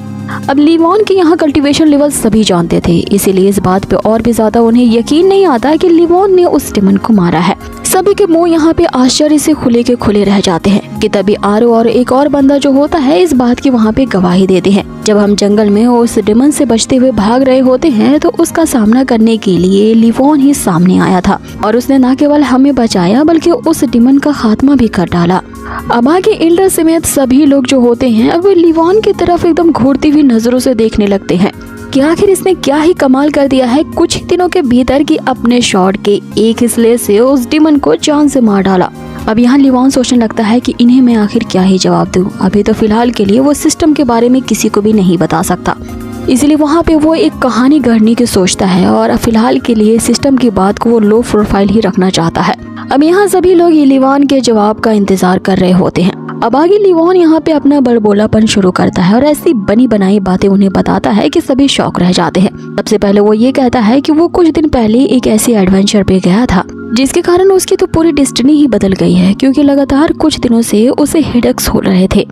अब लिवान के यहाँ कल्टीवेशन लेवल सभी जानते थे, इसीलिए इस बात पे और भी ज्यादा उन्हें यकीन नहीं आता कि लिवान ने उस डिमन को मारा है। सभी के मुंह यहाँ पे आश्चर्य से खुले के खुले रह जाते हैं कि तभी आरो और एक और बंदा जो होता है इस बात की वहाँ पे गवाही देते हैं। जब हम जंगल में उस डिमन से बचते हुए भाग रहे होते हैं तो उसका सामना करने के लिए लिवान ही सामने आया था और उसने न केवल हमें बचाया बल्कि उस डिमन का खात्मा भी कर डाला। अब आगे एल्डर समेत सभी लोग जो होते हैं अब लिवान की तरफ एकदम घूरती हुई नजरों से देखने लगते हैं कि आखिर इसने क्या ही कमाल कर दिया है कुछ ही दिनों के भीतर कि अपने शॉट के एक हिस्से से उस डिमन को जान से मार डाला। अब यहाँ लिवान सोचने लगता है कि इन्हें मैं आखिर क्या ही जवाब दूं। अभी तो फिलहाल के लिए वो सिस्टम के बारे में किसी को भी नहीं बता सकता, इसलिए वहाँ पे वो एक कहानी गढ़ने की सोचता है और फिलहाल के लिए सिस्टम की बात को वो लो प्रोफाइल ही रखना चाहता है। अब यहाँ सभी लोग लिवान के जवाब का इंतजार कर रहे होते हैं। अब आगे लिवान यहाँ पे अपना बड़बोलापन शुरू करता है और ऐसी बनी बनाई बातें उन्हें बताता है कि सभी शौक रह जाते हैं। सबसे पहले वो ये कहता है कि वो कुछ दिन पहले एक ऐसी एडवेंचर पे गया था जिसके कारण उसकी तो पूरी डेस्टिनी ही बदल गई है, क्योंकि लगातार कुछ दिनों से उसे हेडेक्स हो रहे थे।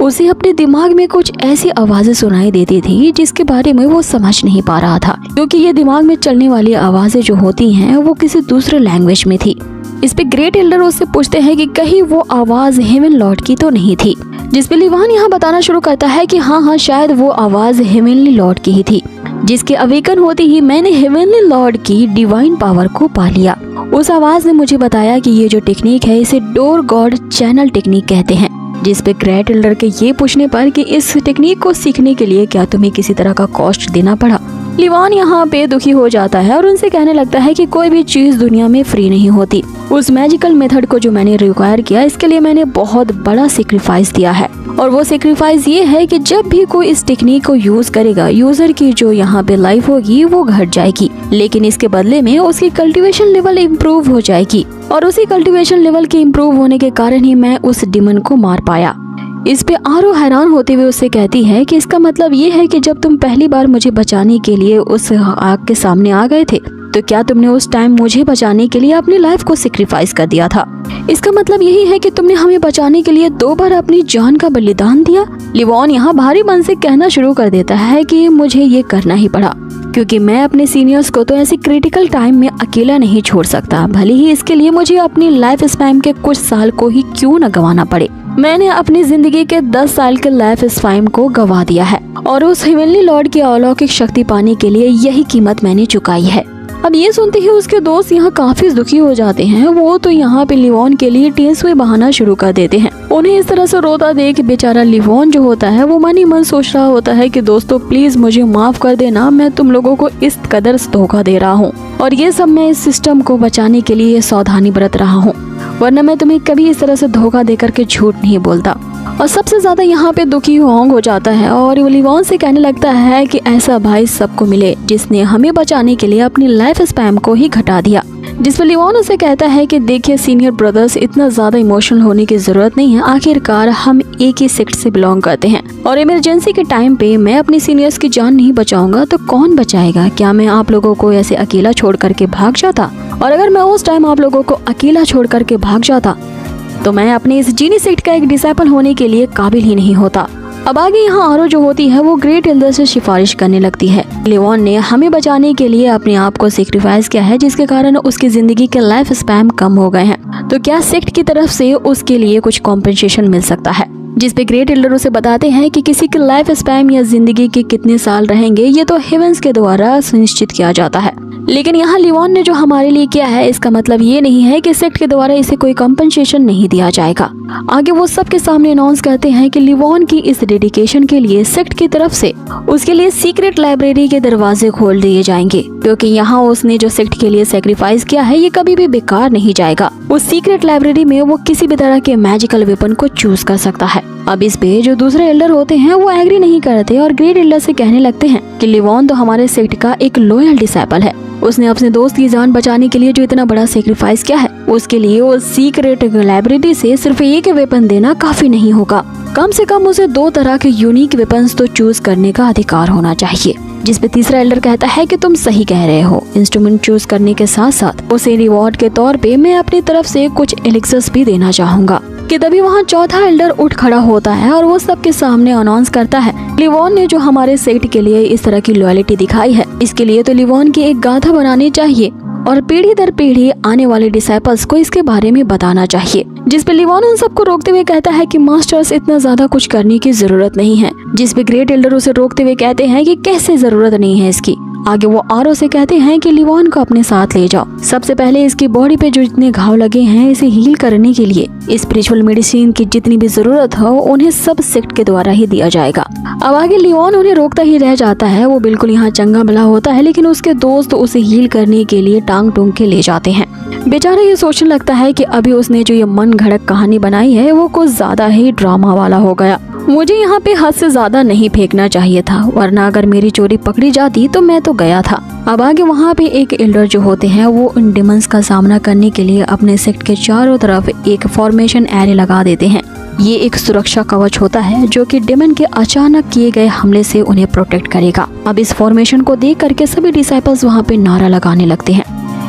उसे अपने दिमाग में कुछ ऐसी आवाजें सुनाई देती थी जिसके बारे में वो समझ नहीं पा रहा था, क्योंकि ये दिमाग में चलने वाली आवाजें जो होती हैं वो किसी दूसरे लैंग्वेज में थी। इस पे ग्रेट एल्डर उससे पूछते हैं कि कहीं वो आवाज हेवन लॉर्ड की तो नहीं थी, जिस पे लिवान यहाँ बताना शुरू करता है कि हाँ शायद वो आवाज हेवनली लॉर्ड की ही थी, जिसके अवेकन होते ही मैंने हेवनली लॉर्ड की डिवाइन पावर को पा लिया। उस आवाज ने मुझे बताया कि ये जो टेक्निक है इसे डोर गॉड चैनल टेक्निक कहते हैं, जिस पे ग्रेट एल्डर के ये पूछने पर कि इस टेक्निक को सीखने के लिए क्या तुम्हें किसी तरह का कॉस्ट देना पड़ा। लिवान यहाँ पे दुखी हो जाता है और उनसे कहने लगता है कि कोई भी चीज दुनिया में फ्री नहीं होती। उस मैजिकल मेथड को जो मैंने रिक्वायर किया इसके लिए मैंने बहुत बड़ा सेक्रीफाइस दिया है, और वो सेक्रीफाइस ये है कि जब भी कोई इस टेक्निक को यूज करेगा यूजर की जो यहाँ पे लाइफ होगी वो घट जाएगी, लेकिन इसके बदले में उसकी कल्टीवेशन लेवल इम्प्रूव हो जाएगी, और उसी कल्टीवेशन लेवल के इम्प्रूव होने के कारण ही मैं उस डिमन को मार पाया। इस पे आरो हैरान होते हुए उससे कहती है कि इसका मतलब ये है कि जब तुम पहली बार मुझे बचाने के लिए उस आग के सामने आ गए थे तो क्या तुमने उस टाइम मुझे बचाने के लिए अपनी लाइफ को सेक्रीफाइस कर दिया था? इसका मतलब यही है कि तुमने हमें बचाने के लिए 2 बार अपनी जान का बलिदान दिया। लिवॉन यहाँ भारी मन से कहना शुरू कर देता है कि मुझे ये करना ही पड़ा, क्योंकि मैं अपने सीनियर्स को तो ऐसी क्रिटिकल टाइम में अकेला नहीं छोड़ सकता, भले ही इसके लिए मुझे अपनी लाइफ स्पैन के कुछ साल को ही क्यों न गंवाना पड़े। मैंने अपनी जिंदगी के 10 साल के लाइफ स्पैन को गंवा दिया है और उस हेवनली लॉर्ड की अलौकिक शक्ति पाने के लिए यही कीमत मैंने चुकाई है। अब ये सुनते ही उसके दोस्त यहाँ काफी दुखी हो जाते हैं। वो तो यहाँ पे लिवॉन के लिए टीन्स में बहाना शुरू कर देते हैं। उन्हें इस तरह से रोता देख बेचारा लिवॉन जो होता है वो मन ही मन सोच रहा होता है कि दोस्तों प्लीज मुझे माफ कर देना, मैं तुम लोगों को इस कदर धोखा दे रहा हूँ और ये सब मैं इस सिस्टम को बचाने के लिए सावधानी बरत रहा हूँ, वरना मैं तुम्हें कभी इस तरह से धोखा देकर के झूठ नहीं बोलता। और सबसे ज्यादा यहाँ पे दुखी होंग हो जाता है और वो लिवॉन से कहने लगता है कि ऐसा भाई सबको मिले जिसने हमें बचाने के लिए अपनी लाइफ स्पैन को ही घटा दिया। जिस पर लिवॉन उसे कहता है कि देखिए सीनियर ब्रदर्स, इतना ज्यादा इमोशनल होने की जरूरत नहीं है, आखिरकार हम एक ही सेक्ट से बिलोंग करते हैं और इमरजेंसी के टाइम पे मैं अपनी सीनियर्स की जान नहीं बचाऊंगा तो कौन बचाएगा? क्या मैं आप लोगों को ऐसे अकेला छोड़ करके भाग जाता? और अगर मैं उस टाइम आप लोगों को अकेला छोड़ करके भाग जाता तो मैं अपने इस जीनी सेक्ट का एक डिसाइपल होने के लिए काबिल ही नहीं होता। अब आगे यहाँ आरो जो होती है वो ग्रेट एल्डर से सिफारिश करने लगती है। लिवॉन ने हमें बचाने के लिए अपने आप को सेक्रीफाइस किया है, जिसके कारण उसकी जिंदगी के लाइफ स्पैन कम हो गए हैं, तो क्या सेक्ट की तरफ से उसके लिए कुछ कॉम्पेंसेशन मिल सकता है? जिस पे ग्रेट एल्डर उसे बताते हैं कि किसी के लाइफ स्पैन या जिंदगी के कितने साल रहेंगे ये तो हेवेंस के द्वारा सुनिश्चित किया जाता है, लेकिन यहाँ लिवॉन ने जो हमारे लिए किया है इसका मतलब ये नहीं है कि सेक्ट के द्वारा इसे कोई कॉम्पेंसेशन नहीं दिया जाएगा। आगे वो सबके सामने अनाउंस करते हैं कि लिवॉन की इस डेडिकेशन के लिए सेक्ट की तरफ से उसके लिए सीक्रेट लाइब्रेरी के दरवाजे खोल दिए जाएंगे, क्योंकि यहाँ उसने जो सेक्ट के लिए सेक्रीफाइस किया है ये कभी भी बेकार नहीं जाएगा। उस सीक्रेट लाइब्रेरी में वो किसी भी तरह के मैजिकल वेपन को चूज कर सकता है। अब इस पे जो दूसरे एल्डर होते हैं वो एग्री नहीं करते और ग्रेट एल्डर से कहने लगते हैं कि लिवॉन तो हमारे सेक्ट का एक लॉयल डिसाइपल है, उसने अपने दोस्त की जान बचाने के लिए जो इतना बड़ा सेक्रीफाइस किया है उसके लिए वो सीक्रेट लाइब्रेरी से सिर्फ एक वेपन देना काफी नहीं होगा, कम से कम उसे 2 तरह के यूनिक वेपन्स तो चूज करने का अधिकार होना चाहिए। जिस पे तीसरा एल्डर कहता है कि तुम सही कह रहे हो, इंस्ट्रूमेंट चूज करने के साथ साथ उसे रिवॉर्ड के तौर पे मैं अपनी तरफ से कुछ एलिक्सर्स भी देना चाहूंगा। कि तभी वहाँ चौथा एल्डर उठ खड़ा होता है और वो सबके सामने अनाउंस करता है लिवॉन ने जो हमारे सेक्ट के लिए इस तरह की लॉयल्टी दिखाई है इसके लिए तो लिवॉन की एक गाथा बनानी चाहिए और पीढ़ी दर पीढ़ी आने वाले डिसाइपल्स को इसके बारे में बताना चाहिए। जिस पे लिवॉन उन सबको रोकते हुए कहता है कि मास्टर्स इतना ज्यादा कुछ करने की जरूरत नहीं है, जिस पे ग्रेट एल्डर उसे रोकते हुए कहते हैं कि कैसे जरूरत नहीं है इसकी। आगे वो आरो से कहते हैं कि लिवॉन को अपने साथ ले जाओ, सबसे पहले इसकी बॉडी पे जो जितने घाव लगे हैं इसे हील करने के लिए स्पिरिचुअल मेडिसिन की जितनी भी जरूरत हो उन्हें सब सेक्ट के द्वारा ही दिया जाएगा। अब आगे लिवॉन उन्हें रोकता ही रह जाता है, वो बिल्कुल यहाँ चंगा भला होता है लेकिन उसके दोस्त उसे हील करने के लिए टांग टूंग के ले जाते हैं। बेचारा ये सोचने लगता है कि अभी उसने जो ये मन घड़क कहानी बनाई है वो कुछ ज्यादा ही ड्रामा वाला हो गया, मुझे यहाँ पे हद से ज्यादा नहीं फेंकना चाहिए था, वरना अगर मेरी चोरी पकड़ी जाती तो मैं तो गया था। अब आगे वहाँ पे एक एल्डर जो होते हैं वो उन डिमंस का सामना करने के लिए अपने सेक्ट के चारों तरफ एक फॉर्मेशन एरे लगा देते हैं। ये एक सुरक्षा कवच होता है जो कि डिमन के अचानक किए गए हमले से उन्हें प्रोटेक्ट करेगा। अब इस फॉर्मेशन को देख करके सभी डिसाइपल्स वहाँ पे नारा लगाने लगते हैं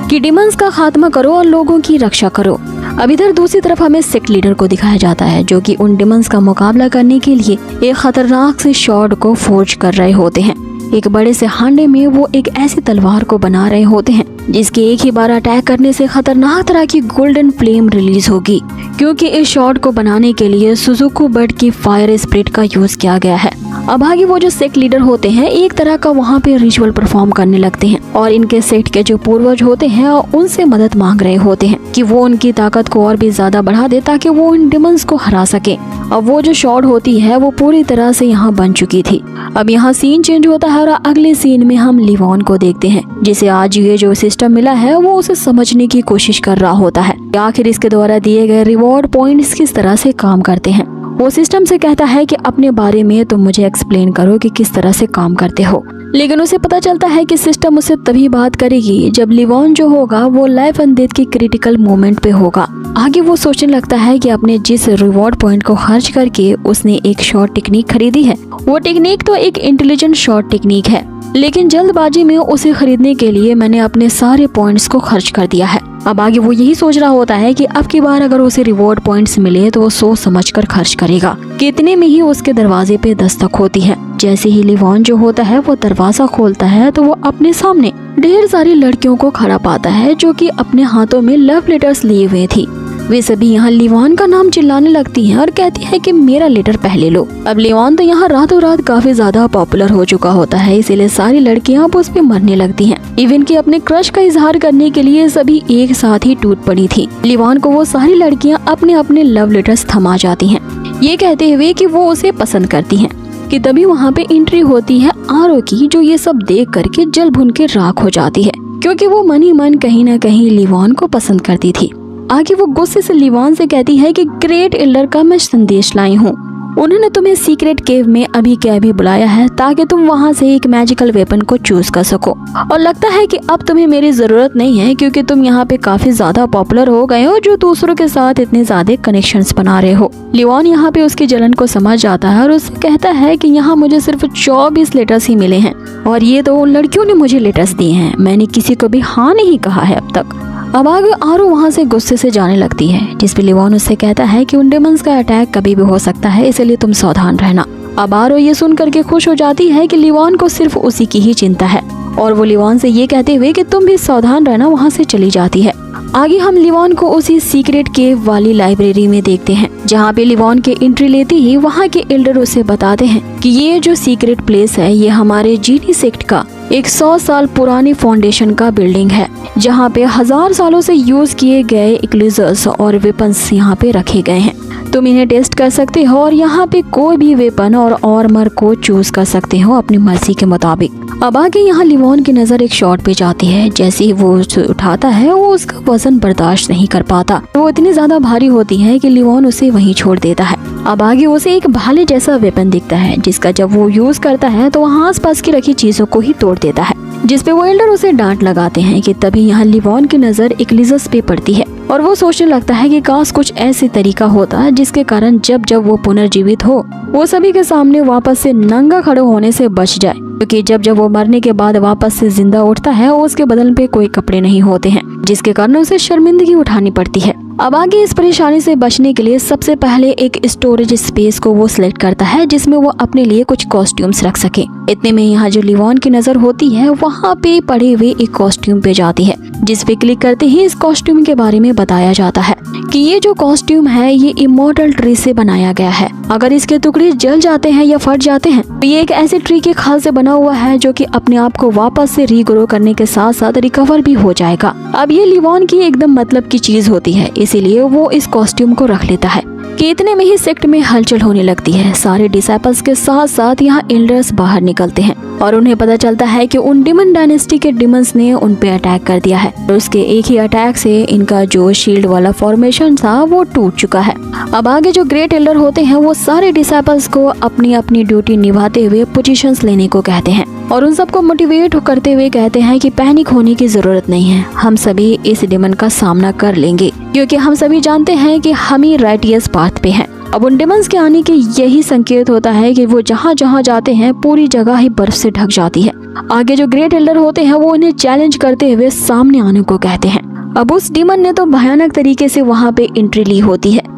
कि डिमंस का खात्मा करो और लोगों की रक्षा करो। अब इधर दूसरी तरफ हमें सेक्ट लीडर को दिखाया जाता है जो कि उन डिमंस का मुकाबला करने के लिए एक खतरनाक से शॉर्ड को फोर्ज कर रहे होते हैं। एक बड़े से हांडे में वो एक ऐसी तलवार को बना रहे होते हैं जिसके एक ही बार अटैक करने से खतरनाक तरह की गोल्डन फ्लेम रिलीज होगी, क्योंकि इस शॉर्ड को बनाने के लिए सुजुकी बर्ड की फायर स्पिरिट का यूज किया गया है। अब आगे वो जो सेक्ट लीडर होते हैं एक तरह का वहाँ पे रिचुअल परफॉर्म करने लगते हैं और इनके सेक्ट के जो पूर्वज होते हैं उनसे मदद मांग रहे होते हैं कि वो उनकी ताकत को और भी ज्यादा बढ़ा दे ताकि वो इन डिमंस को हरा सके। अब वो जो शॉर्ड होती है वो पूरी तरह से यहाँ बन चुकी थी। अब यहाँ सीन चेंज होता है और अगले सीन में हम लिवॉन को देखते हैं जिसे आज ये जो सिस्टम मिला है वो उसे समझने की कोशिश कर रहा होता है आखिर इसके द्वारा दिए गए रिवॉर्ड पॉइंट्स किस तरह से काम करते हैं। वो सिस्टम से कहता है कि अपने बारे में तुम मुझे एक्सप्लेन करो कि किस तरह से काम करते हो, लेकिन उसे पता चलता है कि सिस्टम उसे तभी बात करेगी जब लिवॉन जो होगा वो लाइफ एंड डेथ की क्रिटिकल मोमेंट पे होगा। आगे वो सोचने लगता है कि अपने जिस रिवॉर्ड पॉइंट को खर्च करके उसने एक शॉर्ट टेक्निक खरीदी है वो टेक्निक तो एक इंटेलिजेंट शॉर्ट टेक्निक है लेकिन जल्दबाजी में उसे खरीदने के लिए मैंने अपने सारे पॉइंट्स को खर्च कर दिया है। अब आगे वो यही सोच रहा होता है कि अब की बार अगर उसे रिवॉर्ड पॉइंट्स मिले तो वो सोच समझकर खर्च करेगा। कितने में ही उसके दरवाजे पे दस्तक होती है। जैसे ही लिवॉन जो होता है वो दरवाजा खोलता है तो वो अपने सामने ढेर सारी लड़कियों को खड़ा पाता है जो कि अपने हाथों में लव लेटर्स लिए हुए थी। वे सभी यहाँ लिवॉन का नाम चिल्लाने लगती हैं और कहती है कि मेरा लेटर पहले लो। अब लिवॉन तो यहाँ रातों रात काफी ज्यादा पॉपुलर हो चुका होता है, इसीलिए सारी लड़कियाँ अब उस पे मरने लगती हैं। इवन कि अपने क्रश का इजहार करने के लिए सभी एक साथ ही टूट पड़ी थी। लिवॉन को वो सारी लड़कियाँ अपने अपने लव लेटर्स थमा जाती हैं, ये कहते हुए कि वो उसे पसंद करती हैं। कि तभी वहाँ पे एंट्री होती है आरो की, जो ये सब देख करके जल भुन के राख हो जाती है, क्योंकि वो मन ही मन कहीं न कहीं लिवॉन को पसंद करती थी। आगे वो गुस्से से लिवॉन से कहती है कि ग्रेट एल्डर का मैं संदेश लाई हूँ। उन्होंने तुम्हें सीक्रेट केव में अभी क्या भी बुलाया है ताकि तुम वहाँ से एक मैजिकल वेपन को चूज कर सको। और लगता है कि अब तुम्हें मेरी जरूरत नहीं है, क्योंकि तुम यहाँ पे काफी ज्यादा पॉपुलर हो गए हो, जो दूसरों के साथ इतने ज्यादा कनेक्शंस बना रहे हो। लिवॉन यहाँ पे उसकी जलन को समझ जाता है और उससे कहता है कि यहाँ मुझे सिर्फ 24 लेटर्स ही मिले हैं और ये तो उन लड़कियों ने मुझे लेटर्स दिए हैं, मैंने किसी को भी हाँ नहीं कहा है अब तक। अब आगे आरो वहाँ से गुस्से से जाने लगती है, जिसपे लिवॉन उससे कहता है कि उन डेमंस का अटैक कभी भी हो सकता है, इसलिए तुम सावधान रहना। अब आरो ये सुन करके खुश हो जाती है कि लिवॉन को सिर्फ उसी की ही चिंता है और वो लिवॉन से ये कहते हुए कि तुम भी सावधान रहना वहाँ से चली जाती है। आगे हम लिवॉन को उसी सीक्रेट केव वाली लाइब्रेरी में देखते हैं, जहाँ पे लिवॉन के एंट्री लेते ही वहाँ के एल्डर उसे बताते हैं कि ये जो सीक्रेट प्लेस है ये हमारे जीनी सेक्ट का एक 100 साल पुरानी फाउंडेशन का बिल्डिंग है, जहाँ पे 1000 सालों से यूज किए गए इक्लिजर्स और वेपन्स यहाँ पे रखे गए हैं। तुम इन्हें टेस्ट कर सकते हो और यहाँ पे कोई भी वेपन और आर्मर को चूज कर सकते हो अपनी मर्जी के मुताबिक। अब आगे यहाँ लिवॉन की नजर एक शॉट पे जाती है, जैसे ही वो उसे उठाता है वो उसका वजन बर्दाश्त नहीं कर पाता, वो इतनी ज्यादा भारी होती है कि लिवॉन उसे वहीं छोड़ देता है। अब आगे उसे एक भाले जैसा वेपन दिखता है, जिसका जब वो यूज करता है तो वहाँ आसपास की रखी चीजों को ही तोड़ देता है, जिसपे वो एल्डर उसे डांट लगाते हैं कि तभी यहाँ लिवॉन की नजर इक्लिजस पे पड़ती है और वो सोचने लगता है कि काश कुछ ऐसे तरीका होता जिसके कारण जब जब वो पुनर्जीवित हो वो सभी के सामने वापस से नंगा खड़े होने से बच जाए, क्योंकि जब जब वो मरने के बाद वापस से जिंदा उठता है उसके बदन पे कोई कपड़े नहीं होते हैं, जिसके कारण उसे शर्मिंदगी उठानी पड़ती है। अब आगे इस परेशानी से बचने के लिए सबसे पहले एक स्टोरेज स्पेस को वो सिलेक्ट करता है, जिसमें वो अपने लिए कुछ कॉस्ट्यूम्स रख सके। इतने में यहाँ जो लिवॉन की नजर होती है वहाँ पे पड़े हुए एक कॉस्ट्यूम पे जाती है, जिस पे क्लिक करते ही इस कॉस्ट्यूम के बारे में बताया जाता है कि ये जो कॉस्ट्यूम है ये इमॉर्टल ट्री से बनाया गया है। अगर इसके टुकड़े जल जाते हैं या फट जाते हैं तो ये एक ऐसे ट्री के खाल से बना हुआ है जो कि अपने आप को वापस से रीग्रो करने के साथ साथ रिकवर भी हो जाएगा। अब ये लिवॉन की एकदम मतलब की चीज होती है, इसीलिए वो इस कॉस्ट्यूम को रख लेता है। कि इतने में ही सेक्ट में हलचल होने लगती है। सारे डिसाइपल्स के साथ साथ यहाँ एल्डर्स बाहर निकलते हैं और उन्हें पता चलता है कि उन डिमन डायनेस्टी के डिमंस ने उन पे अटैक कर दिया है और उसके एक ही अटैक से इनका जो शील्ड वाला फॉर्मेशन था वो टूट चुका है। अब आगे जो ग्रेट एल्डर होते हैं वो सारे डिसाइपल्स को अपनी अपनी ड्यूटी निभाते हुए पोजीशंस लेने को कहते हैं और उन सबको मोटिवेट करते हुए कहते हैं कि पैनिक होने की जरूरत नहीं है, हम सभी इस डिमन का सामना कर लेंगे, क्योंकि हम सभी जानते हैं कि हम ही राइटियस पाथ पे हैं। अब उन डिमंस के आने के यही संकेत होता है कि वो जहाँ जहाँ जाते हैं पूरी जगह ही बर्फ से ढक जाती है। आगे जो ग्रेट एल्डर होते हैं वो उन्हें चैलेंज करते हुए सामने आने को कहते हैं। अब उस डिमन ने तो भयानक तरीके से वहाँ पे एंट्री ली होती है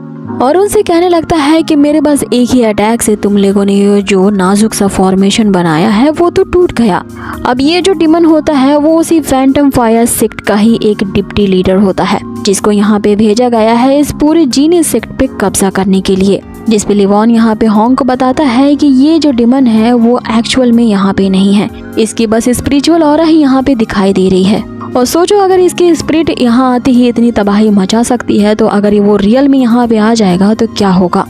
और उनसे कहने लगता है कि मेरे बस एक ही अटैक से तुम लोगों ने जो नाजुक सा फॉर्मेशन बनाया है वो तो टूट गया। अब ये जो डिमन होता है वो उसी फैंटम फायर सेक्ट का ही एक डिप्टी लीडर होता है, जिसको यहाँ पे भेजा गया है इस पूरे जीनियस सेक्ट पे कब्जा करने के लिए। जिस पे लिवॉन यहाँ पे हॉन्ग को बताता है कि ये जो डिमन है वो एक्चुअल में यहाँ पे नहीं है, इसकी बस स्पिरिचुअल ऑरा ही यहाँ पे दिखाई दे रही है। और सोचो अगर इसकी स्पिरिट यहाँ आते ही इतनी तबाही मचा सकती है तो अगर वो रियल में यहाँ पे आ जाएगा तो क्या होगा।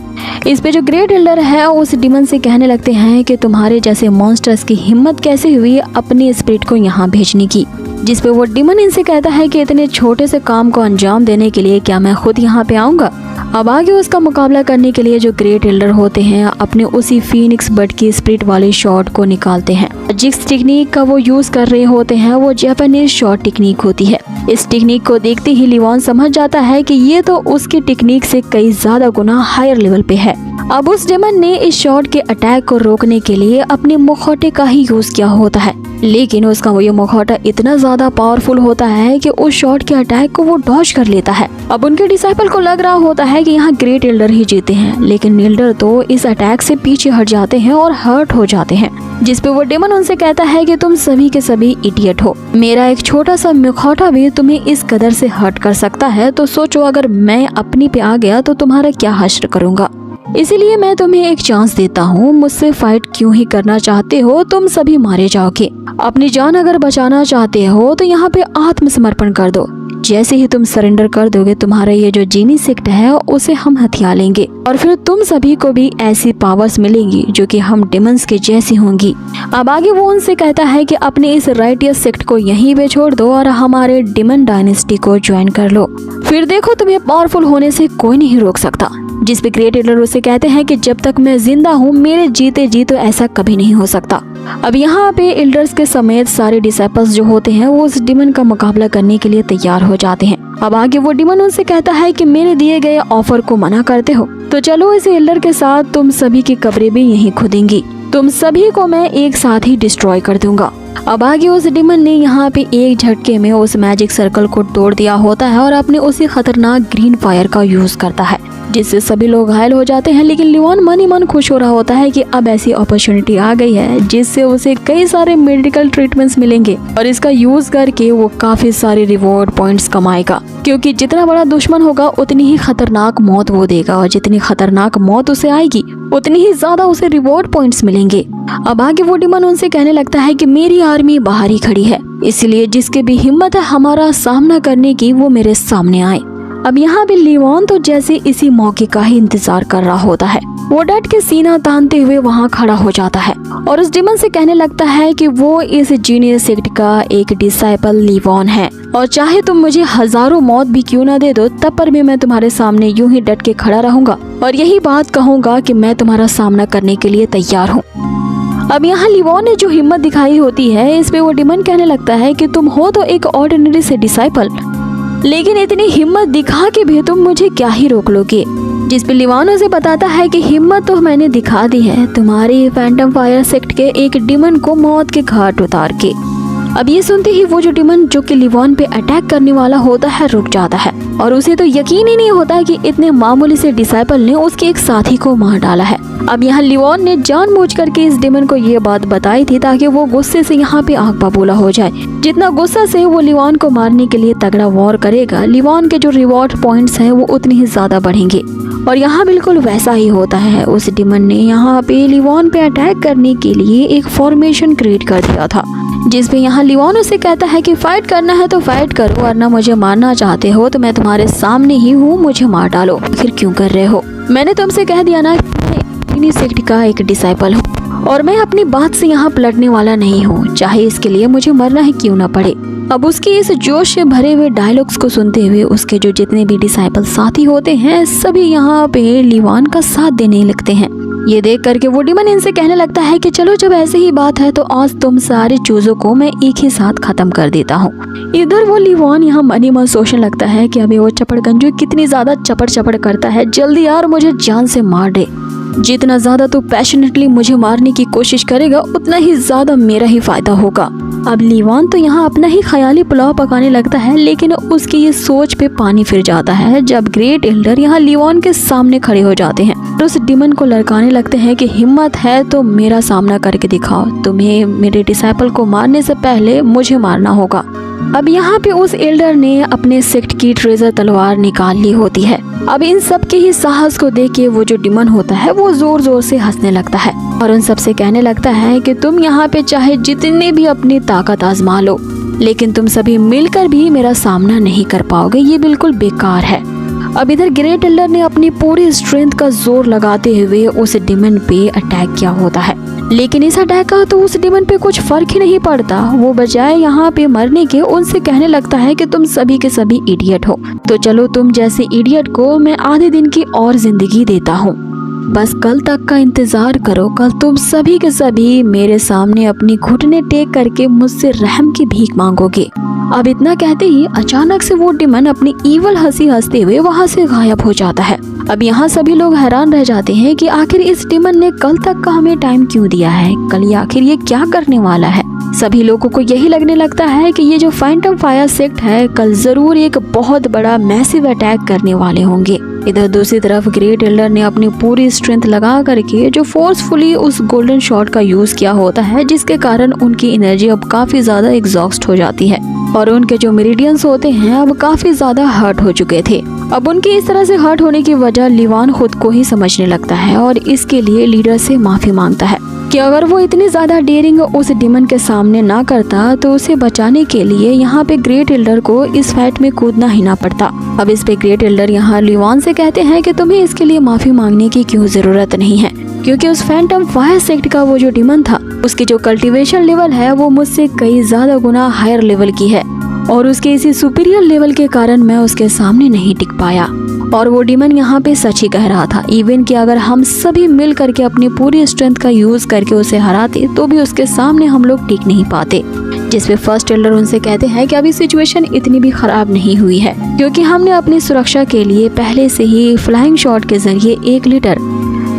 इस पे जो ग्रेट एल्डर है उस डिमन से कहने लगते हैं कि तुम्हारे जैसे मॉन्स्टर्स की हिम्मत कैसे हुई अपनी स्पिरिट को यहाँ भेजने की। जिस पे वो डिमन इनसे कहता है कि इतने छोटे से काम को अंजाम देने के लिए क्या मैं खुद यहाँ पे आऊँगा। अब आगे उसका मुकाबला करने के लिए जो ग्रेट एल्डर होते हैं अपने उसी फीनिक्स बर्ड की स्पिरिट वाले शॉट को निकालते हैं। जिस टेक्निक का वो यूज कर रहे होते हैं वो जापानीज शॉट टेक्निक होती है। इस टेक्निक को देखते ही लिवॉन समझ जाता है कि ये तो उसकी टेक्निक से कई ज्यादा गुना हायर लेवल पे है अब उस डेमन ने इस शॉट के अटैक को रोकने के लिए अपने मुखौटे का ही यूज किया होता है, लेकिन उसका वो ये मुखौटा इतना ज्यादा पावरफुल होता है कि उस शॉट के अटैक को वो डॉज कर लेता है। अब उनके डिसाइपल को लग रहा होता है कि यहाँ ग्रेट एल्डर ही जीते हैं, लेकिन एल्डर तो इस अटैक से पीछे हट जाते हैं और हर्ट हो जाते हैं, जिसपे वो डेमन उनसे कहता है कि तुम सभी के सभी इडियट हो, मेरा एक छोटा सा मुखौटा भी तुम्हें इस कदर से हर्ट कर सकता है, तो सोचो अगर मैं अपनी पे आ गया तो तुम्हारा क्या हश्र करूंगा। इसीलिए मैं तुम्हें एक चांस देता हूँ, मुझसे फाइट क्यों ही करना चाहते हो, तुम सभी मारे जाओगे। अपनी जान अगर बचाना चाहते हो तो यहाँ पे आत्मसमर्पण कर दो। जैसे ही तुम सरेंडर कर दोगे, तुम्हारा ये जो जीनी सेक्ट है उसे हम हथिया लेंगे और फिर तुम सभी को भी ऐसी पावर्स मिलेंगी जो कि हम डेमंस के जैसी होंगी। अब आगे वो उनसे कहता है कि अपने इस राइटियस सेक्ट को यहीं पे छोड़ दो और हमारे डेमन डायनेस्टी को ज्वाइन कर लो, फिर देखो तुम्हें पावरफुल होने से कोई नहीं रोक सकता। जिस पे ग्रेट एल्डर उसे कहते हैं कि जब तक मैं जिंदा हूँ मेरे जीते जी तो ऐसा कभी नहीं हो सकता। अब यहाँ पे एल्डर्स के समेत सारे डिसाइपल्स जो होते हैं वो उस डिमन का मुकाबला करने के लिए तैयार हो जाते हैं। अब आगे वो डिमन उनसे कहता है कि मेरे दिए गए ऑफर को मना करते हो तो चलो इस एल्डर के साथ तुम सभी की कब्रें भी यहीं खुदेंगी, तुम सभी को मैं एक साथ ही डिस्ट्रॉय कर दूंगा। अब आगे उस डिमन ने यहाँ पे एक झटके में उस मैजिक सर्कल को तोड़ दिया होता है और अपने उसी खतरनाक ग्रीन फायर का यूज करता है, जिससे सभी लोग घायल हो जाते हैं। लेकिन लियोन मन ही मन खुश हो रहा होता है कि अब ऐसी अपॉर्चुनिटी आ गई है जिससे उसे कई सारे मेडिकल ट्रीटमेंट्स मिलेंगे और इसका यूज करके वो काफी सारे रिवॉर्ड पॉइंट्स कमाएगा, क्योंकि जितना बड़ा दुश्मन होगा उतनी ही खतरनाक मौत वो देगा और जितनी खतरनाक मौत उसे आएगी उतनी ही ज्यादा उसे रिवॉर्ड पॉइंट्स मिलेंगे। अब आगे वो डिमन उनसे कहने लगता है कि मेरी आर्मी बाहर ही खड़ी है, इसलिए जिसके भी हिम्मत है हमारा सामना करने की वो मेरे सामने आए। अब यहाँ पे लियोन तो जैसे इसी मौके का ही इंतजार कर रहा होता है, वो डट के सीना तानते हुए वहाँ खड़ा हो जाता है और उस डिमन से कहने लगता है कि वो इस जीनियस सेक्ट का एक डिसाइपल लियोन है और चाहे तुम मुझे हजारों मौत भी क्यों ना दे दो तब पर भी मैं तुम्हारे सामने यूं ही डट के खड़ा रहूंगा और यही बात कहूंगा कि मैं तुम्हारा सामना करने के लिए तैयार हूँ। अब यहाँ लियोन ने जो हिम्मत दिखाई होती है इस पे वो डिमन कहने लगता है कि तुम हो तो एक ऑर्डिनरी से डिसाइपल, लेकिन इतनी हिम्मत दिखा के भी तुम मुझे क्या ही रोक लोगे। जिस पे लियोन उसे बताता है कि हिम्मत तो मैंने दिखा दी है तुम्हारी फैंटम फायर सेक्ट के एक डिमन को मौत के घाट उतार के। अब ये सुनते ही वो जो डिमन जो कि लियोन पे अटैक करने वाला होता है रुक जाता है और उसे तो यकीन ही नहीं होता कि इतने मामूली से डिसाइपल ने उसके एक साथी को मार डाला है। अब यहाँ लियोन ने जानबूझ करके इस डिमन को ये बात बताई थी ताकि वो गुस्से से यहाँ पे आग बबूला हो जाए। जितना गुस्सा से वो लियोन को मारने के लिए तगड़ा वॉर करेगा, लियोन के जो रिवॉर्ड पॉइंट्स हैं वो उतनी ही ज्यादा बढ़ेंगे और यहाँ बिल्कुल वैसा ही होता है। उस डिमन ने यहाँ पे लियोन पे अटैक करने के लिए एक फॉर्मेशन क्रिएट कर दिया था, जिसपे यहाँ लियोन उसे कहता है कि फाइट करना है तो फाइट करो, वरना मुझे मारना चाहते हो तो मैं तुम्हारे सामने ही हूँ, मुझे मार डालो। फिर क्यों कर रहे हो? मैंने तुमसे कह दिया ना कि मैं सेक्ट का एक डिसाइपल हूँ और मैं अपनी बात से यहाँ पलटने वाला नहीं हूँ, चाहे इसके लिए मुझे मरना ही क्यों ना पड़े। अब उसके इस जोश से भरे हुए डायलॉग्स को सुनते हुए उसके जो जितने भी डिसाइपल साथी होते हैं सभी यहाँ पे लियोन का साथ देने लगते हैं। ये देख करके वो डिमन इनसे कहने लगता है कि चलो जब ऐसे ही बात है तो आज तुम सारे चूजों को मैं एक ही साथ खत्म कर देता हूँ। इधर वो लियोन यहाँ मन ही मन सोचने लगता है कि अबे वो चपड़गंजू कितनी ज्यादा चपड़ करता है, जल्दी यार मुझे जान से मार दे। जितना ज्यादा तू पैशनेटली मुझे मारने की कोशिश करेगा उतना ही ज्यादा मेरा ही फायदा होगा। अब लियोन तो यहाँ अपना ही ख्याली पुलाव पकाने लगता है, लेकिन उसकी ये सोच पे पानी फिर जाता है जब ग्रेट एल्डर यहाँ लियोन के सामने खड़े हो जाते हैं और उस डिमन को लड़काने लगते हैं कि हिम्मत है तो मेरा सामना करके दिखाओ, तुम्हें मेरे डिसाइपल को मारने से पहले मुझे मारना होगा। अब यहाँ पे उस एल्डर ने अपने सेक्ट की ट्रेजर तलवार निकाल ली होती है। अब इन सब के ही साहस को देख के वो जो डिमन होता है वो जोर जोर से हंसने लगता है और उन सब से कहने लगता है कि तुम यहाँ पे चाहे जितने भी अपनी ताकत आजमा लो, लेकिन तुम सभी मिलकर भी मेरा सामना नहीं कर पाओगे, ये बिल्कुल बेकार है। अब इधर ग्रेट एल्डर ने अपनी पूरी स्ट्रेंथ का जोर लगाते हुए उस डिमन पे अटैक किया होता है, लेकिन इस अटैक का तो उस डिमन पे कुछ फर्क ही नहीं पड़ता। वो बजाय यहाँ पे मरने के उनसे कहने लगता है कि तुम सभी के सभी इडियट हो, तो चलो तुम जैसे इडियट को मैं आधे दिन की और जिंदगी देता हूँ, बस कल तक का इंतजार करो। कल तुम सभी के सभी मेरे सामने अपनी घुटने टेक करके मुझसे रहम की भीख मांगोगे। अब इतना कहते ही अचानक से वो डिमन अपनी ईवल हंसी हंसते हुए वहाँ से गायब हो जाता है। अब यहाँ सभी लोग हैरान रह जाते हैं कि आखिर इस डिमन ने कल तक का हमें टाइम क्यों दिया है, कल ये आखिर ये क्या करने वाला है। सभी लोगों को यही लगने लगता है कि ये जो फैंटम फायर सेक्ट है कल जरूर एक बहुत बड़ा मैसिव अटैक करने वाले होंगे। इधर दूसरी तरफ ग्रेट एल्डर ने अपनी पूरी स्ट्रेंथ लगा करके जो फोर्सफुली उस गोल्डन शॉट का यूज किया होता है, जिसके कारण उनकी एनर्जी अब काफी ज्यादा एग्जॉस्ट हो जाती है और उनके जो मेरिडियंस होते हैं अब काफी ज्यादा हर्ट हो चुके थे। अब उनके इस तरह से हर्ट होने की वजह लिवान खुद को ही समझने लगता है और इसके लिए लीडर से माफी मांगता है कि अगर वो इतनी ज्यादा डेयरिंग उस डिमन के सामने ना करता तो उसे बचाने के लिए यहाँ पे ग्रेट एल्डर को इस फाइट में कूदना ही ना पड़ता। अब इस पे ग्रेट एल्डर यहाँ लिवान से कहते हैं कि तुम्हें इसके लिए माफी मांगने की क्यों जरूरत नहीं है, क्योंकि उस फैंटम फायर सेक्ट का वो जो डिमन था उसकी जो कल्टीवेशन लेवल है वो मुझसे कई ज्यादा गुना हायर लेवल की है और उसके इसी सुपीरियर लेवल के कारण मैं उसके सामने नहीं टिक पाया। और वो डिमन यहाँ पे सच ही कह रहा था। इवन कि अगर हम सभी मिल करके अपनी पूरी स्ट्रेंथ का यूज करके उसे हराते तो भी उसके सामने हम लोग टिक नहीं पाते। जिसपे फर्स्ट एल्डर उनसे कहते हैं कि अभी सिचुएशन इतनी भी खराब नहीं हुई है, क्योंकि हमने अपनी सुरक्षा के लिए पहले से ही फ्लाइंग शॉट के जरिए 1 लीटर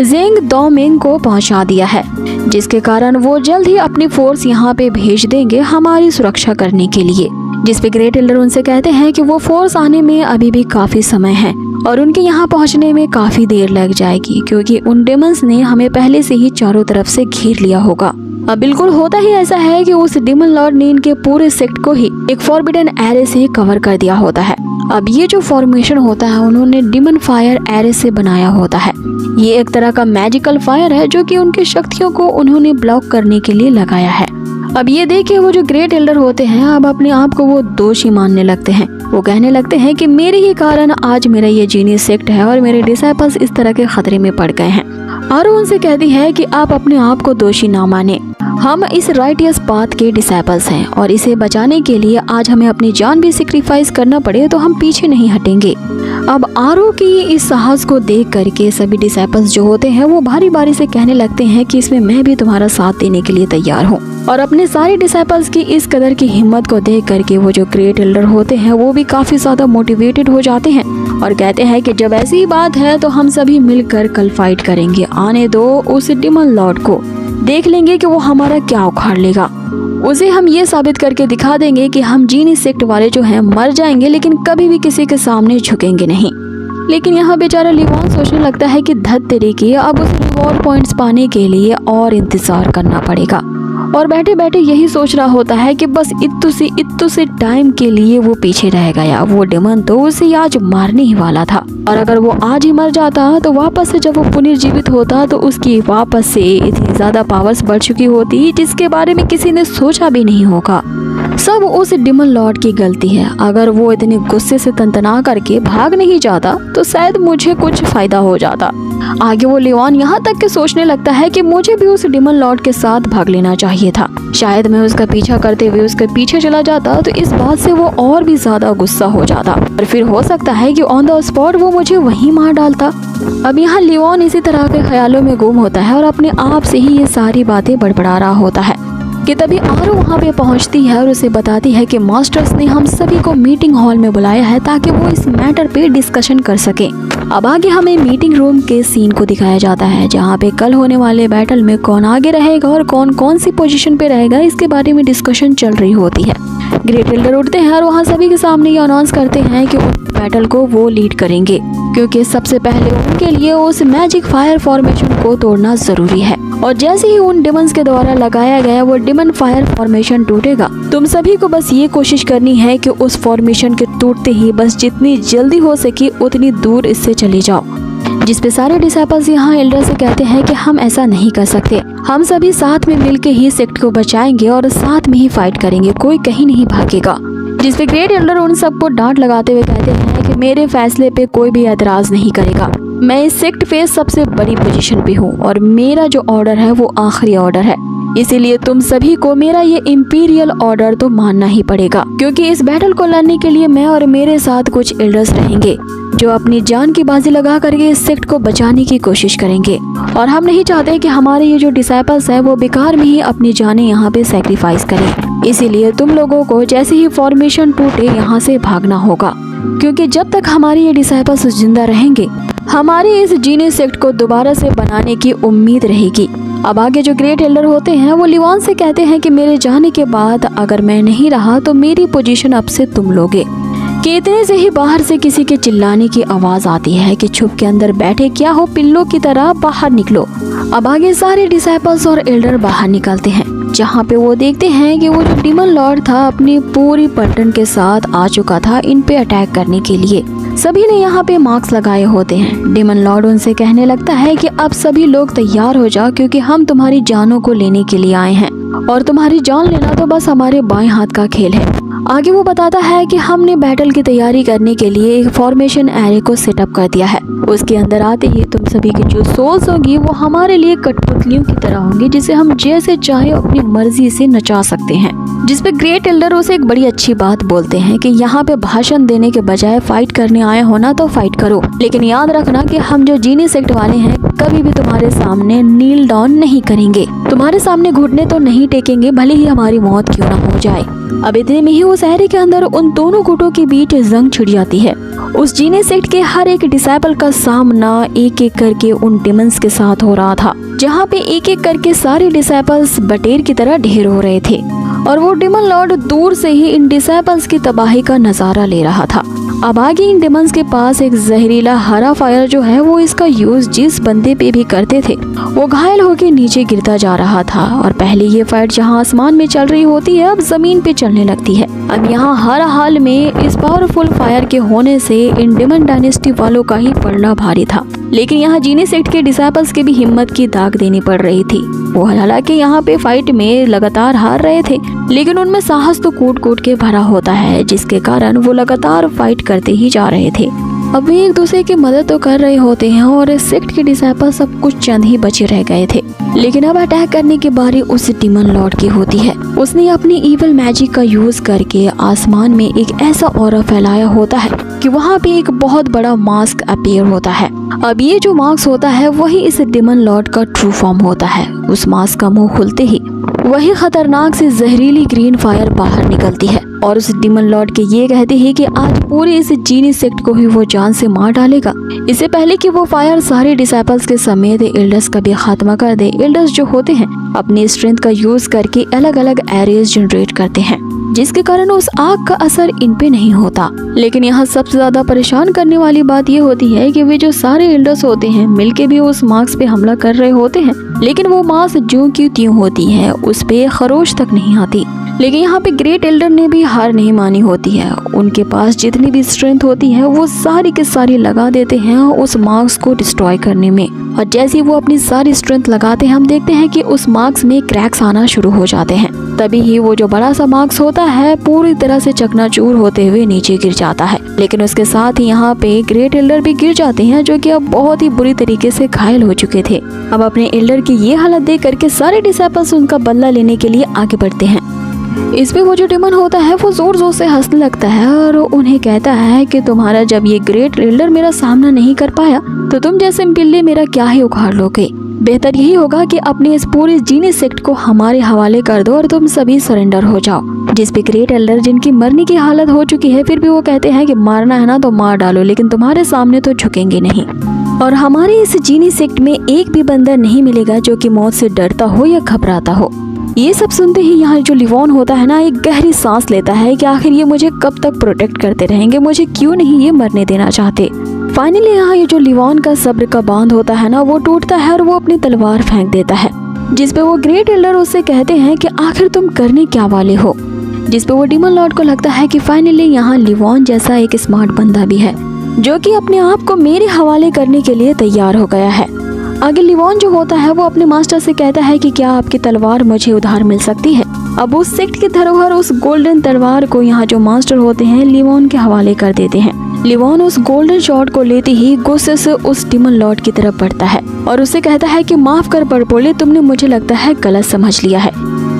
जेंग दोमेंग को पहुंचा दिया है, जिसके कारण वो जल्द ही अपनी फोर्स यहाँ पे भेज देंगे हमारी सुरक्षा करने के लिए। जिसपे ग्रेट एल्डर उनसे कहते हैं कि वो फोर्स आने में अभी भी काफी समय है और उनके यहाँ पहुँचने में काफी देर लग जाएगी, क्योंकि उन डेमंस ने हमें पहले से ही चारों तरफ से घेर लिया होगा। अब बिल्कुल होता ही ऐसा है कि उस डिमन लॉर्ड ने इनके पूरे सेक्ट को ही एक फॉरबिडन एरे से कवर कर दिया होता है। अब ये जो फॉर्मेशन होता है उन्होंने डिमन फायर एरे से बनाया होता है। ये एक तरह का मैजिकल फायर है जो कि उनकी शक्तियों को उन्होंने ब्लॉक करने के लिए लगाया है। अब ये देखिए वो जो ग्रेट एल्डर होते हैं अब अपने आप को वो दोषी मानने लगते हैं। वो कहने लगते हैं कि मेरे ही कारण आज मेरा ये जीनियस सेक्ट है और मेरे डिसाइपल्स इस तरह के खतरे में पड़ गए हैं। और उनसे कहती है कि आप अपने आप को दोषी ना माने, हम इस राइटियस पाथ के डिसाइपल्स हैं और इसे बचाने के लिए आज हमें अपनी जान भी सेक्रीफाइस करना पड़े तो हम पीछे नहीं हटेंगे। अब आरो की इस साहस को देख करके सभी डिसाइपल्स जो होते हैं वो भारी भारी से कहने लगते हैं कि इसमें मैं भी तुम्हारा साथ देने के लिए तैयार हूँ। और अपने सारे डिसाइपल्स की इस कदर की हिम्मत को देख करके वो जो ग्रेट एल्डर होते हैं वो भी काफी ज्यादा मोटिवेटेड हो जाते हैं और कहते हैं कि जब ऐसी ही बात है तो हम सभी मिलकर कल फाइट करेंगे। आने दो उस डिमन लॉर्ड को, देख लेंगे कि वो हमारा क्या उखाड़ लेगा। उसे हम ये साबित करके दिखा देंगे कि हम जीनी सेक्ट वाले जो हैं मर जाएंगे लेकिन कभी भी किसी के सामने झुकेंगे नहीं। लेकिन यहाँ बेचारा लिवान सोचने लगता है कि धत तेरे की अब उस रिवॉर्ड पॉइंट्स पाने के लिए और इंतजार करना पड़ेगा और बैठे बैठे यही सोच रहा होता है कि बस इत्तू से टाइम के लिए वो पीछे रह गया। वो डेमन तो उसे आज मारने ही वाला था और अगर वो आज ही मर जाता तो वापस से जब वो पुनर्जीवित होता तो उसकी वापस से इतनी ज्यादा पावर्स बढ़ चुकी होती जिसके बारे में किसी ने सोचा भी नहीं होगा। सब उस डिमन लॉर्ड की गलती है। अगर वो इतने गुस्से से तनतना करके भाग नहीं जाता तो शायद मुझे कुछ फायदा हो जाता। आगे वो लिवान यहाँ तक के सोचने लगता है कि मुझे भी उस डिमन लॉर्ड के साथ भाग लेना चाहिए था। शायद मैं उसका पीछा करते हुए उसके पीछे चला जाता तो इस बात से वो और भी ज्यादा गुस्सा हो जाता और फिर हो सकता है कि ऑन द स्पॉट वो मुझे वहीं मार डालता। अब यहाँ लिवान इसी तरह के ख्यालों में गुम होता है और अपने आप से ही ये सारी बातें बड़बड़ा रहा होता है कि तभी आरो वहाँ पे पहुँचती है और उसे बताती है कि मास्टर्स ने हम सभी को मीटिंग हॉल में बुलाया है ताकि वो इस मैटर पे डिस्कशन कर सके। अब आगे हमें मीटिंग रूम के सीन को दिखाया जाता है जहाँ पे कल होने वाले बैटल में कौन आगे रहेगा और कौन कौन सी पोजीशन पे रहेगा इसके बारे में डिस्कशन चल रही होती है। ग्रेट एल्डर उठते हैं और वहाँ सभी के सामने ये अनाउंस करते हैं कि उस बैटल को वो लीड करेंगे क्योंकि सबसे पहले उनके लिए उस मैजिक फायर फॉर्मेशन को तोड़ना जरूरी है और जैसे ही उन डिमन्स के द्वारा लगाया गया वो डिमन फायर फॉर्मेशन टूटेगा, तुम सभी को बस ये कोशिश करनी है कि उस फॉर्मेशन के टूटते ही बस जितनी जल्दी हो सके उतनी दूर इससे चले जाओ। जिसपे सारे डिसाइपल्स यहाँ एल्डर से कहते हैं कि हम ऐसा नहीं कर सकते, हम सभी साथ में मिलकर ही सेक्ट को बचाएंगे और साथ में ही फाइट करेंगे, कोई कहीं नहीं भागेगा। जिसपे ग्रेट एल्डर उन सबको डांट लगाते हुए कहते हैं कि मेरे फैसले पे कोई भी एतराज नहीं करेगा। मैं इस सेक्ट पे सबसे बड़ी पोजीशन पे हूँ और मेरा जो ऑर्डर है वो आखिरी ऑर्डर है, इसीलिए तुम सभी को मेरा ये इम्पीरियल ऑर्डर तो मानना ही पड़ेगा क्योंकि इस बैटल को लड़ने के लिए मैं और मेरे साथ कुछ एल्डर्स रहेंगे जो अपनी जान की बाजी लगा करके इस सेक्ट को बचाने की कोशिश करेंगे और हम नहीं चाहते कि हमारे ये जो डिसाइपल्स हैं वो बेकार में ही अपनी जानें यहाँ पे सैक्रिफाइस करें। इसीलिए तुम लोगों को जैसे ही फॉर्मेशन टूटे यहाँ से भागना होगा। क्योंकि जब तक हमारे ये डिसाइपल्स जिंदा रहेंगे हमारे इस जीनियस सेक्ट को दोबारा से बनाने की उम्मीद रहेगी। अब आगे जो ग्रेट एल्डर होते हैं वो लिवॉन से कहते हैं कि मेरे जाने के बाद अगर मैं नहीं रहा तो मेरी पोजीशन अब से तुम लोगे। कि इतने से ही बाहर से किसी के चिल्लाने की आवाज आती है कि छुप के अंदर बैठे क्या हो, पिल्लों की तरह बाहर निकलो। अब आगे सारे डिसाइपल्स और एल्डर बाहर निकलते हैं, जहाँ पे वो देखते हैं कि वो जो डीमन लॉर्ड था अपनी पूरी पलटन के साथ आ चुका था इन पे अटैक करने के लिए। सभी ने यहाँ पे मास्क लगाए होते हैं। डीमन लॉर्ड उनसे कहने लगता है कि अब सभी लोग तैयार हो जाओ, क्योंकि हम तुम्हारी जानों को लेने के लिए आए हैं और तुम्हारी जान लेना तो बस हमारे बाएं हाथ का खेल है। आगे वो बताता है कि हमने बैटल की तैयारी करने के लिए एक फॉर्मेशन एरे को सेटअप कर दिया है। उसके अंदर आते ही तुम सभी की जो सोल्स होंगी वो हमारे लिए कठपुतलियों की तरह होंगी, जिसे हम जैसे चाहे अपनी मर्जी से नचा सकते हैं। जिस पे ग्रेट एल्डर उसे एक बड़ी अच्छी बात बोलते हैं कि यहाँ पे भाषण देने के बजाय फाइट करने आए हो ना तो फाइट करो, लेकिन याद रखना कि हम जो जीनियस सेक्ट वाले हैं कभी भी तुम्हारे सामने नील डाउन नहीं करेंगे, तुम्हारे सामने घुटने तो नहीं टेकेंगे, भले ही हमारी मौत क्यों ना हो जाए। अब इतने में ही उस एरे के अंदर उन दोनों गुटों के बीच जंग छिड़ जाती है। उस जीनियस सेक्ट के हर एक डिसाइपल का सामना एक एक करके उन डिमंस के साथ हो रहा था, जहाँ पे एक एक करके सारे डिसाइपल्स बटेर की तरह ढेर हो रहे थे और वो डीमन लॉर्ड दूर से ही इन डिसाइपल्स की तबाही का नजारा ले रहा था। अब आगे इन डिमंस के पास एक जहरीला हरा फायर जो है वो इसका यूज जिस बंदे पे भी करते थे वो घायल होकर नीचे गिरता जा रहा था। और पहले ये फाइट जहां आसमान में चल रही होती है अब जमीन पे चलने लगती है। अब यहाँ हर हाल में इस पावरफुल फायर के होने से इन डिमन डायनेस्टी वालों का ही पड़ना भारी था, लेकिन यहाँ जीनियस सेक्ट के डिसाइपल्स के भी हिम्मत की दाग देनी पड़ रही थी। वो हालांकि यहाँ पे फाइट में लगातार हार रहे थे, लेकिन उनमें साहस तो कूट कूट के भरा होता है, जिसके कारण वो लगातार फाइट करते ही जा रहे थे। अब वे एक दूसरे की मदद तो कर रहे होते हैं और इस सेक्ट के डिसाइपल सब कुछ चंद ही बचे रह गए थे। लेकिन अब अटैक करने की बारी उस डीमन लॉर्ड की होती है। उसने अपनी इविल मैजिक का यूज करके आसमान में एक ऐसा ऑरा फैलाया होता है कि वहाँ पे एक बहुत बड़ा मास्क अपीयर होता है। अब ये जो मास्क होता है वही इस डीमन लॉर्ड का ट्रू फॉर्म होता है। उस मास्क का मुंह खुलते ही वही खतरनाक सी जहरीली ग्रीन फायर बाहर निकलती है और उस डीमन लॉर्ड के ये कहते हैं कि आज पूरे इस जीनियस सेक्ट को ही वो जान से मार डालेगा, इससे पहले कि वो फायर सारे डिसाइपल्स के समेत एल्डर्स का भी खात्मा कर दे। एल्डर्स जो होते हैं अपनी स्ट्रेंथ का यूज करके अलग अलग एरियाज जनरेट करते हैं, जिसके कारण उस आग का असर इन पे नहीं होता। लेकिन यहाँ सबसे ज्यादा परेशान करने वाली बात ये होती है कि वे जो सारे एल्डर्स होते हैं मिलके भी उस मार्क्स पे हमला कर रहे होते हैं, लेकिन वो मार्क्स ज्यों की त्यों होती है, उस पे खरोश तक नहीं आती। लेकिन यहाँ पे ग्रेट एल्डर ने भी हार नहीं मानी होती है। उनके पास जितनी भी स्ट्रेंथ होती है वो सारी की सारी लगा देते हैं उस मार्क्स को डिस्ट्रॉय करने में। और जैसे ही वो अपनी सारी स्ट्रेंथ लगाते हैं हम देखते हैं कि उस मार्क्स में क्रैक्स आना शुरू हो जाते हैं। तभी ही वो जो बड़ा सा मार्क्स होता है पूरी तरह से चकनाचूर होते हुए नीचे गिर जाता है। लेकिन उसके साथ ही यहाँ पे ग्रेट एल्डर भी गिर जाते हैं, जो कि अब बहुत ही बुरी तरीके से घायल हो चुके थे। अब अपने एल्डर की ये हालत देख करके सारे डिसाइपल्स उनका बदला लेने के लिए आगे बढ़ते हैं। इसमें वो जो डिमन होता है वो जोर जोर से हंसने लगता है और उन्हें कहता है कि तुम्हारा जब ये ग्रेट एल्डर मेरा सामना नहीं कर पाया तो तुम जैसे बिल्ली मेरा क्या ही उखाड़ लोगे। बेहतर यही होगा कि अपने इस पूरे जीनियस सेक्ट को हमारे हवाले कर दो और तुम सभी सरेंडर हो जाओ। जिस पे ग्रेट एल्डर जिनकी मरने की हालत हो चुकी है फिर भी वो कहते हैं कि मारना है ना तो मार डालो, लेकिन तुम्हारे सामने तो झुकेंगे नहीं। और हमारे इस जीनियस सेक्ट में एक भी बंदा नहीं मिलेगा जो कि मौत से डरता हो या घबराता हो। ये सब सुनते ही यहाँ जो लिवॉन होता है ना एक गहरी सांस लेता है कि आखिर ये मुझे कब तक प्रोटेक्ट करते रहेंगे, मुझे क्यों नहीं ये मरने देना चाहते। फाइनली यहाँ ये जो लिवॉन का सब्र का बांध होता है ना वो टूटता है और वो अपनी तलवार फेंक देता है, जिसपे वो ग्रेट एल्डर उससे कहते हैं कि आखिर तुम करने क्या वाले हो। जिसपे वो डीमन लॉर्ड को लगता है कि फाइनली यहाँ लिवॉन जैसा एक स्मार्ट बंदा भी है जो कि अपने आप को मेरे हवाले करने के लिए तैयार हो गया है। आगे लिवॉन जो होता है वो अपने मास्टर से कहता है कि क्या आपकी तलवार मुझे उधार मिल सकती है। अब उस सेक्ट की धरोहर उस गोल्डन तलवार को यहाँ जो मास्टर होते हैं लिवॉन के हवाले कर देते हैं। लिवॉन उस गोल्डन शॉट को लेते ही गुस्से से उस डीमन लॉर्ड की तरफ बढ़ता है और उससे कहता है कि माफ कर बड़बोले, तुमने मुझे लगता है गलत समझ लिया है।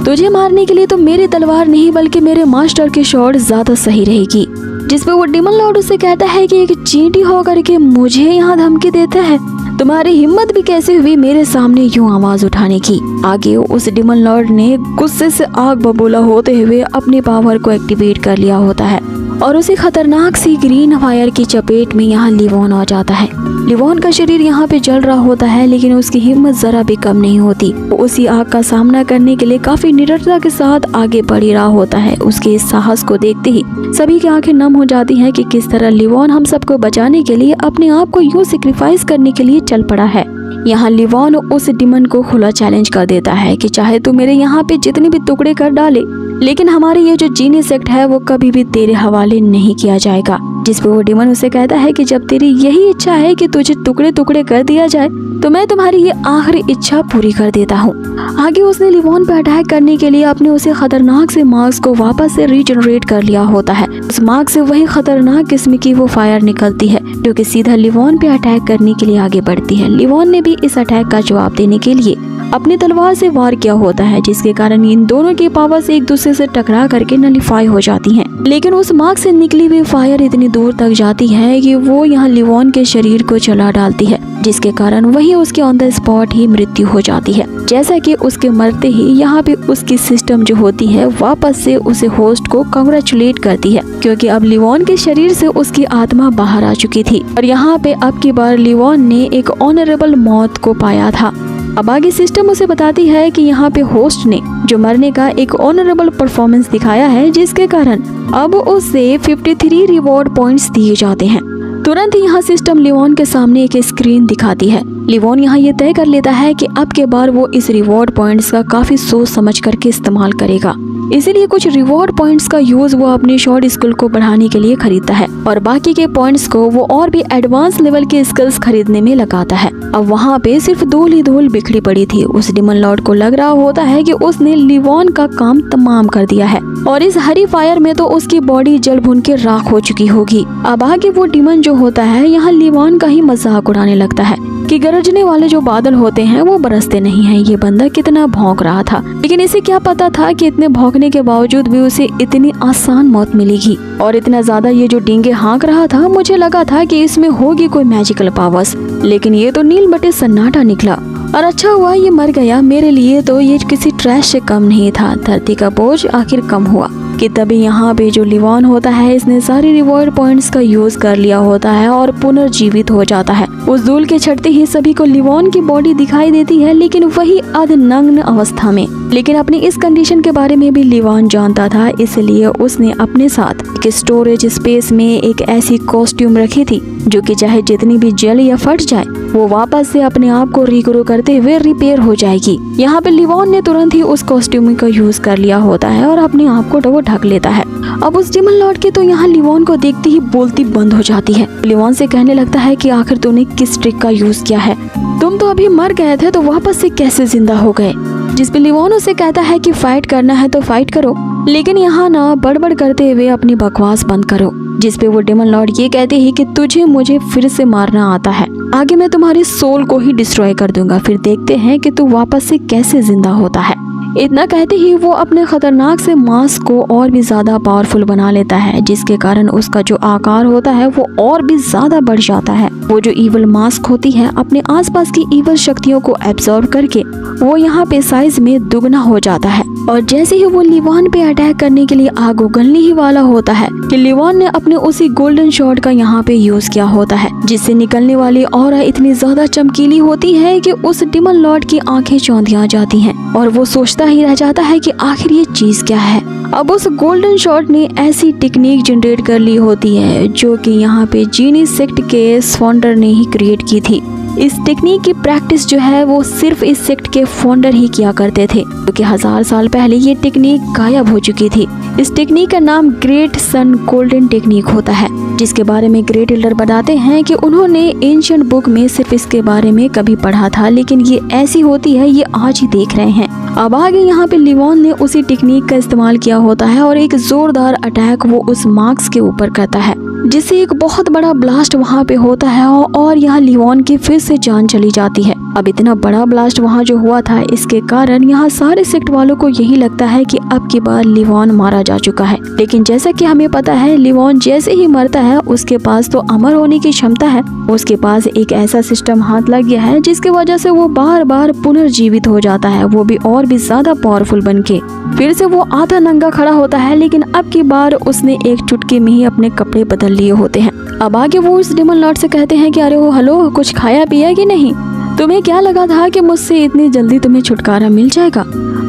तुझे मारने के लिए तो मेरी तलवार नहीं बल्कि मेरे मास्टर की शॉट ज्यादा सही रहेगी। जिसपे वो डीमन लॉर्ड उससे कहता है कि एक चींटी होकर के मुझे यहाँ धमकी देता है, तुम्हारी हिम्मत भी कैसे हुई मेरे सामने यूं आवाज उठाने की। आगे उस डीमन लॉर्ड ने गुस्से से आग बबूला होते हुए अपनी पावर को एक्टिवेट कर लिया होता है और उसी खतरनाक सी ग्रीन फायर की चपेट में यहाँ लिवॉन आ जाता है। लिवॉन का शरीर यहाँ पे जल रहा होता है, लेकिन उसकी हिम्मत जरा भी कम नहीं होती। वो उसी आग का सामना करने के लिए काफी निडरता के साथ आगे बढ़ ही रहा होता है। उसके इस साहस को देखते ही सभी की आंखें नम हो जाती हैं कि किस तरह लिवॉन हम सबको बचाने के लिए अपने आप को यूं सेक्रीफाइस करने के लिए चल पड़ा है। यहाँ लिवॉन उस डिमन को खुला चैलेंज कर देता है कि चाहे तू मेरे यहाँ पे जितने भी टुकड़े कर डाले, लेकिन हमारे ये जो जीनी सेक्ट है वो कभी भी तेरे हवाले नहीं किया जाएगा। जिस पे वो डिमन उसे कहता है कि जब तेरी यही इच्छा है कि तुझे टुकड़े टुकड़े कर दिया जाए, तो मैं तुम्हारी ये आखिरी इच्छा पूरी कर देता हूँ। आगे उसने लिवॉन पे अटैक करने के लिए अपने उसे खतरनाक से मार्क्स को वापस से रीजनरेट कर लिया होता है। उस मार्क से वही खतरनाक किस्म की वो फायर निकलती है जो कि सीधा लिवॉन पे अटैक करने के लिए आगे बढ़ती है। लिवॉन ने भी इस अटैक का जवाब देने के लिए अपनी तलवार से वार किया होता है, जिसके कारण इन दोनों की पावर्स एक दूसरे से टकरा करके नलिफाई हो जाती हैं। लेकिन उस मार्क से निकली हुई फायर इतनी दूर तक जाती है कि वो यहाँ लिवॉन के शरीर को जला डालती है, जिसके कारण वही उसके ऑन द स्पॉट ही मृत्यु हो जाती है। जैसा कि उसके मरते ही यहाँ पे उसकी सिस्टम जो होती है वापस से उसे होस्ट को कांग्रेचुलेट करती है, क्योंकि अब लिवॉन के शरीर से उसकी आत्मा बाहर आ चुकी थी और यहाँ पे अब की बार लिवॉन ने एक ऑनरेबल मौत को पाया था। अब आगे सिस्टम उसे बताती है कि यहाँ पे होस्ट ने जो मरने का एक ऑनरेबल परफॉर्मेंस दिखाया है, जिसके कारण अब उसे 53 रिवॉर्ड पॉइंट्स दिए जाते हैं। तुरंत यहाँ सिस्टम लिवॉन के सामने एक स्क्रीन दिखाती है। लिवॉन यहाँ ये तय कर लेता है कि अब के बार वो इस रिवॉर्ड पॉइंट्स का काफी सोच समझ करके इस्तेमाल करेगा। इसीलिए कुछ रिवॉर्ड पॉइंट्स का यूज वो अपनी शॉर्ट स्किल को बढ़ाने के लिए खरीदता है और बाकी के पॉइंट्स को वो और भी एडवांस लेवल के स्किल्स खरीदने में लगाता है। अब वहाँ पे सिर्फ धूल ही धूल बिखरी पड़ी थी। उस डिमन लॉर्ड को लग रहा होता है कि उसने लिवॉन का काम तमाम कर दिया है और इस हरी फायर में तो उसकी बॉडी जल भुन के राख हो चुकी होगी। अब आगे वो डिमन जो होता है यहाँ लिवॉन का ही मजाक उड़ाने लगता है कि गरजने वाले जो बादल होते हैं वो बरसते नहीं हैं। ये बंदा कितना भौंक रहा था, लेकिन इसे क्या पता था कि इतने भौंकने के बावजूद भी उसे इतनी आसान मौत मिलेगी। और इतना ज्यादा ये जो डींगे हाँक रहा था, मुझे लगा था कि इसमें होगी कोई मैजिकल पावर्स, लेकिन ये तो नील बटे सन्नाटा निकला। और अच्छा हुआ ये मर गया, मेरे लिए तो ये किसी ट्रैश से कम नहीं था। धरती का बोझ आखिर कम हुआ कि तभी यहाँ पे जो लिवॉन होता है इसने सारी रिवॉर्ड पॉइंट्स का यूज कर लिया होता है और पुनर्जीवित हो जाता है। उस धूल के छटते ही सभी को लिवॉन की बॉडी दिखाई देती है, लेकिन वही अर्धनग्न अवस्था में। लेकिन अपनी इस कंडीशन के बारे में भी लिवॉन जानता था, इसलिए उसने अपने साथ एक स्टोरेज स्पेस में एक ऐसी कॉस्ट्यूम रखी थी जो कि चाहे जितनी भी जल या फट जाए वो वापस से अपने आप को रिग्रो करते हुए रिपेयर हो जाएगी। यहाँ पे लिवॉन ने तुरंत ही उस कॉस्ट्यूम का यूज कर लिया होता है और अपने आप को वो ढक लेता है। अब उस डिमन लॉर्ड की तो यहाँ लिवॉन को देखते ही बोलती बंद हो जाती है। लिवॉन से कहने लगता है कि आखिर तूने किस ट्रिक का यूज किया है, तुम तो अभी मर गए थे तो वापस से कैसे जिंदा हो गए। जिस पे लिवॉन उसे कहता है कि फाइट करना है तो फाइट करो, लेकिन यहाँ ना बड़बड़ करते हुए अपनी बकवास बंद करो। जिस पे वो डेमन लॉर्ड ये कहते हैं कि तुझे मुझे फिर से मारना आता है, आगे मैं तुम्हारी सोल को ही डिस्ट्रॉय कर दूंगा, फिर देखते हैं कि तू वापस से कैसे जिंदा होता है। इतना कहते ही वो अपने खतरनाक से मास्क को और भी ज्यादा पावरफुल बना लेता है, जिसके कारण उसका जो आकार होता है वो और भी ज्यादा बढ़ जाता है। वो जो ईवल मास्क होती है अपने आसपास की ईवल शक्तियों को एब्जॉर्ब करके वो यहाँ पे साइज में दुगना हो जाता है। और जैसे ही वो लिवॉन पे अटैक करने के लिए आग उगलने ही वाला होता है कि लिवॉन ने अपने उसी गोल्डन शॉट का यहाँ पे यूज किया होता है, जिससे निकलने वाली ऑरा इतनी ज्यादा चमकीली होती है कि उस डिमन लॉर्ड की आंखें चौंधिया जाती हैं और वो सोचता ही रह जाता है कि आखिर ये चीज क्या है। अब उस गोल्डन शॉट ने ऐसी टेक्निक जनरेट कर ली होती है जो कि यहाँ पे जीनी सेक्ट के फाउंडर ने ही क्रिएट की थी। इस टेक्निक की प्रैक्टिस जो है वो सिर्फ इस सेक्ट के फाउंडर ही किया करते थे, क्योंकि 1000 साल पहले ये टेक्निक गायब हो चुकी थी। इस टेक्निक का नाम ग्रेट सन गोल्डन टेक्निक होता है, जिसके बारे में ग्रेट एल्डर बताते हैं कि उन्होंने एंशिएंट बुक में सिर्फ इसके बारे में कभी पढ़ा था, लेकिन ये ऐसी होती है ये आज ही देख रहे हैं। अब आगे यहाँ पे लिवॉन ने उसी टेक्निक का इस्तेमाल किया होता है और एक जोरदार अटैक वो उस मार्क्स के ऊपर करता है। जिससे एक बहुत बड़ा ब्लास्ट वहाँ पे होता है और यहाँ लिवॉन की फिर से जान चली जाती है। अब इतना बड़ा ब्लास्ट वहाँ जो हुआ था, इसके कारण यहाँ सारे सेक्ट वालों को यही लगता है कि अब की बार लिवॉन मारा जा चुका है। लेकिन जैसा कि हमें पता है, लिवॉन जैसे ही मरता है उसके पास तो अमर होने की क्षमता है। उसके पास एक ऐसा सिस्टम हाथ लग गया है जिसकी वजह से वो बार बार पुनर्जीवित हो जाता है, वो भी और भी ज्यादा पावरफुल बनके। फिर से वो आधा नंगा खड़ा होता है, लेकिन अब की बार उसने एक चुटकी में ही अपने कपड़े बदल लिए होते हैं। अब आगे वो उस डेमन लॉर्ड से कहते हैं कि अरे वो हेलो, कुछ खाया पिया कि नहीं? तुम्हें क्या लगा था कि मुझसे इतनी जल्दी तुम्हें छुटकारा मिल जाएगा?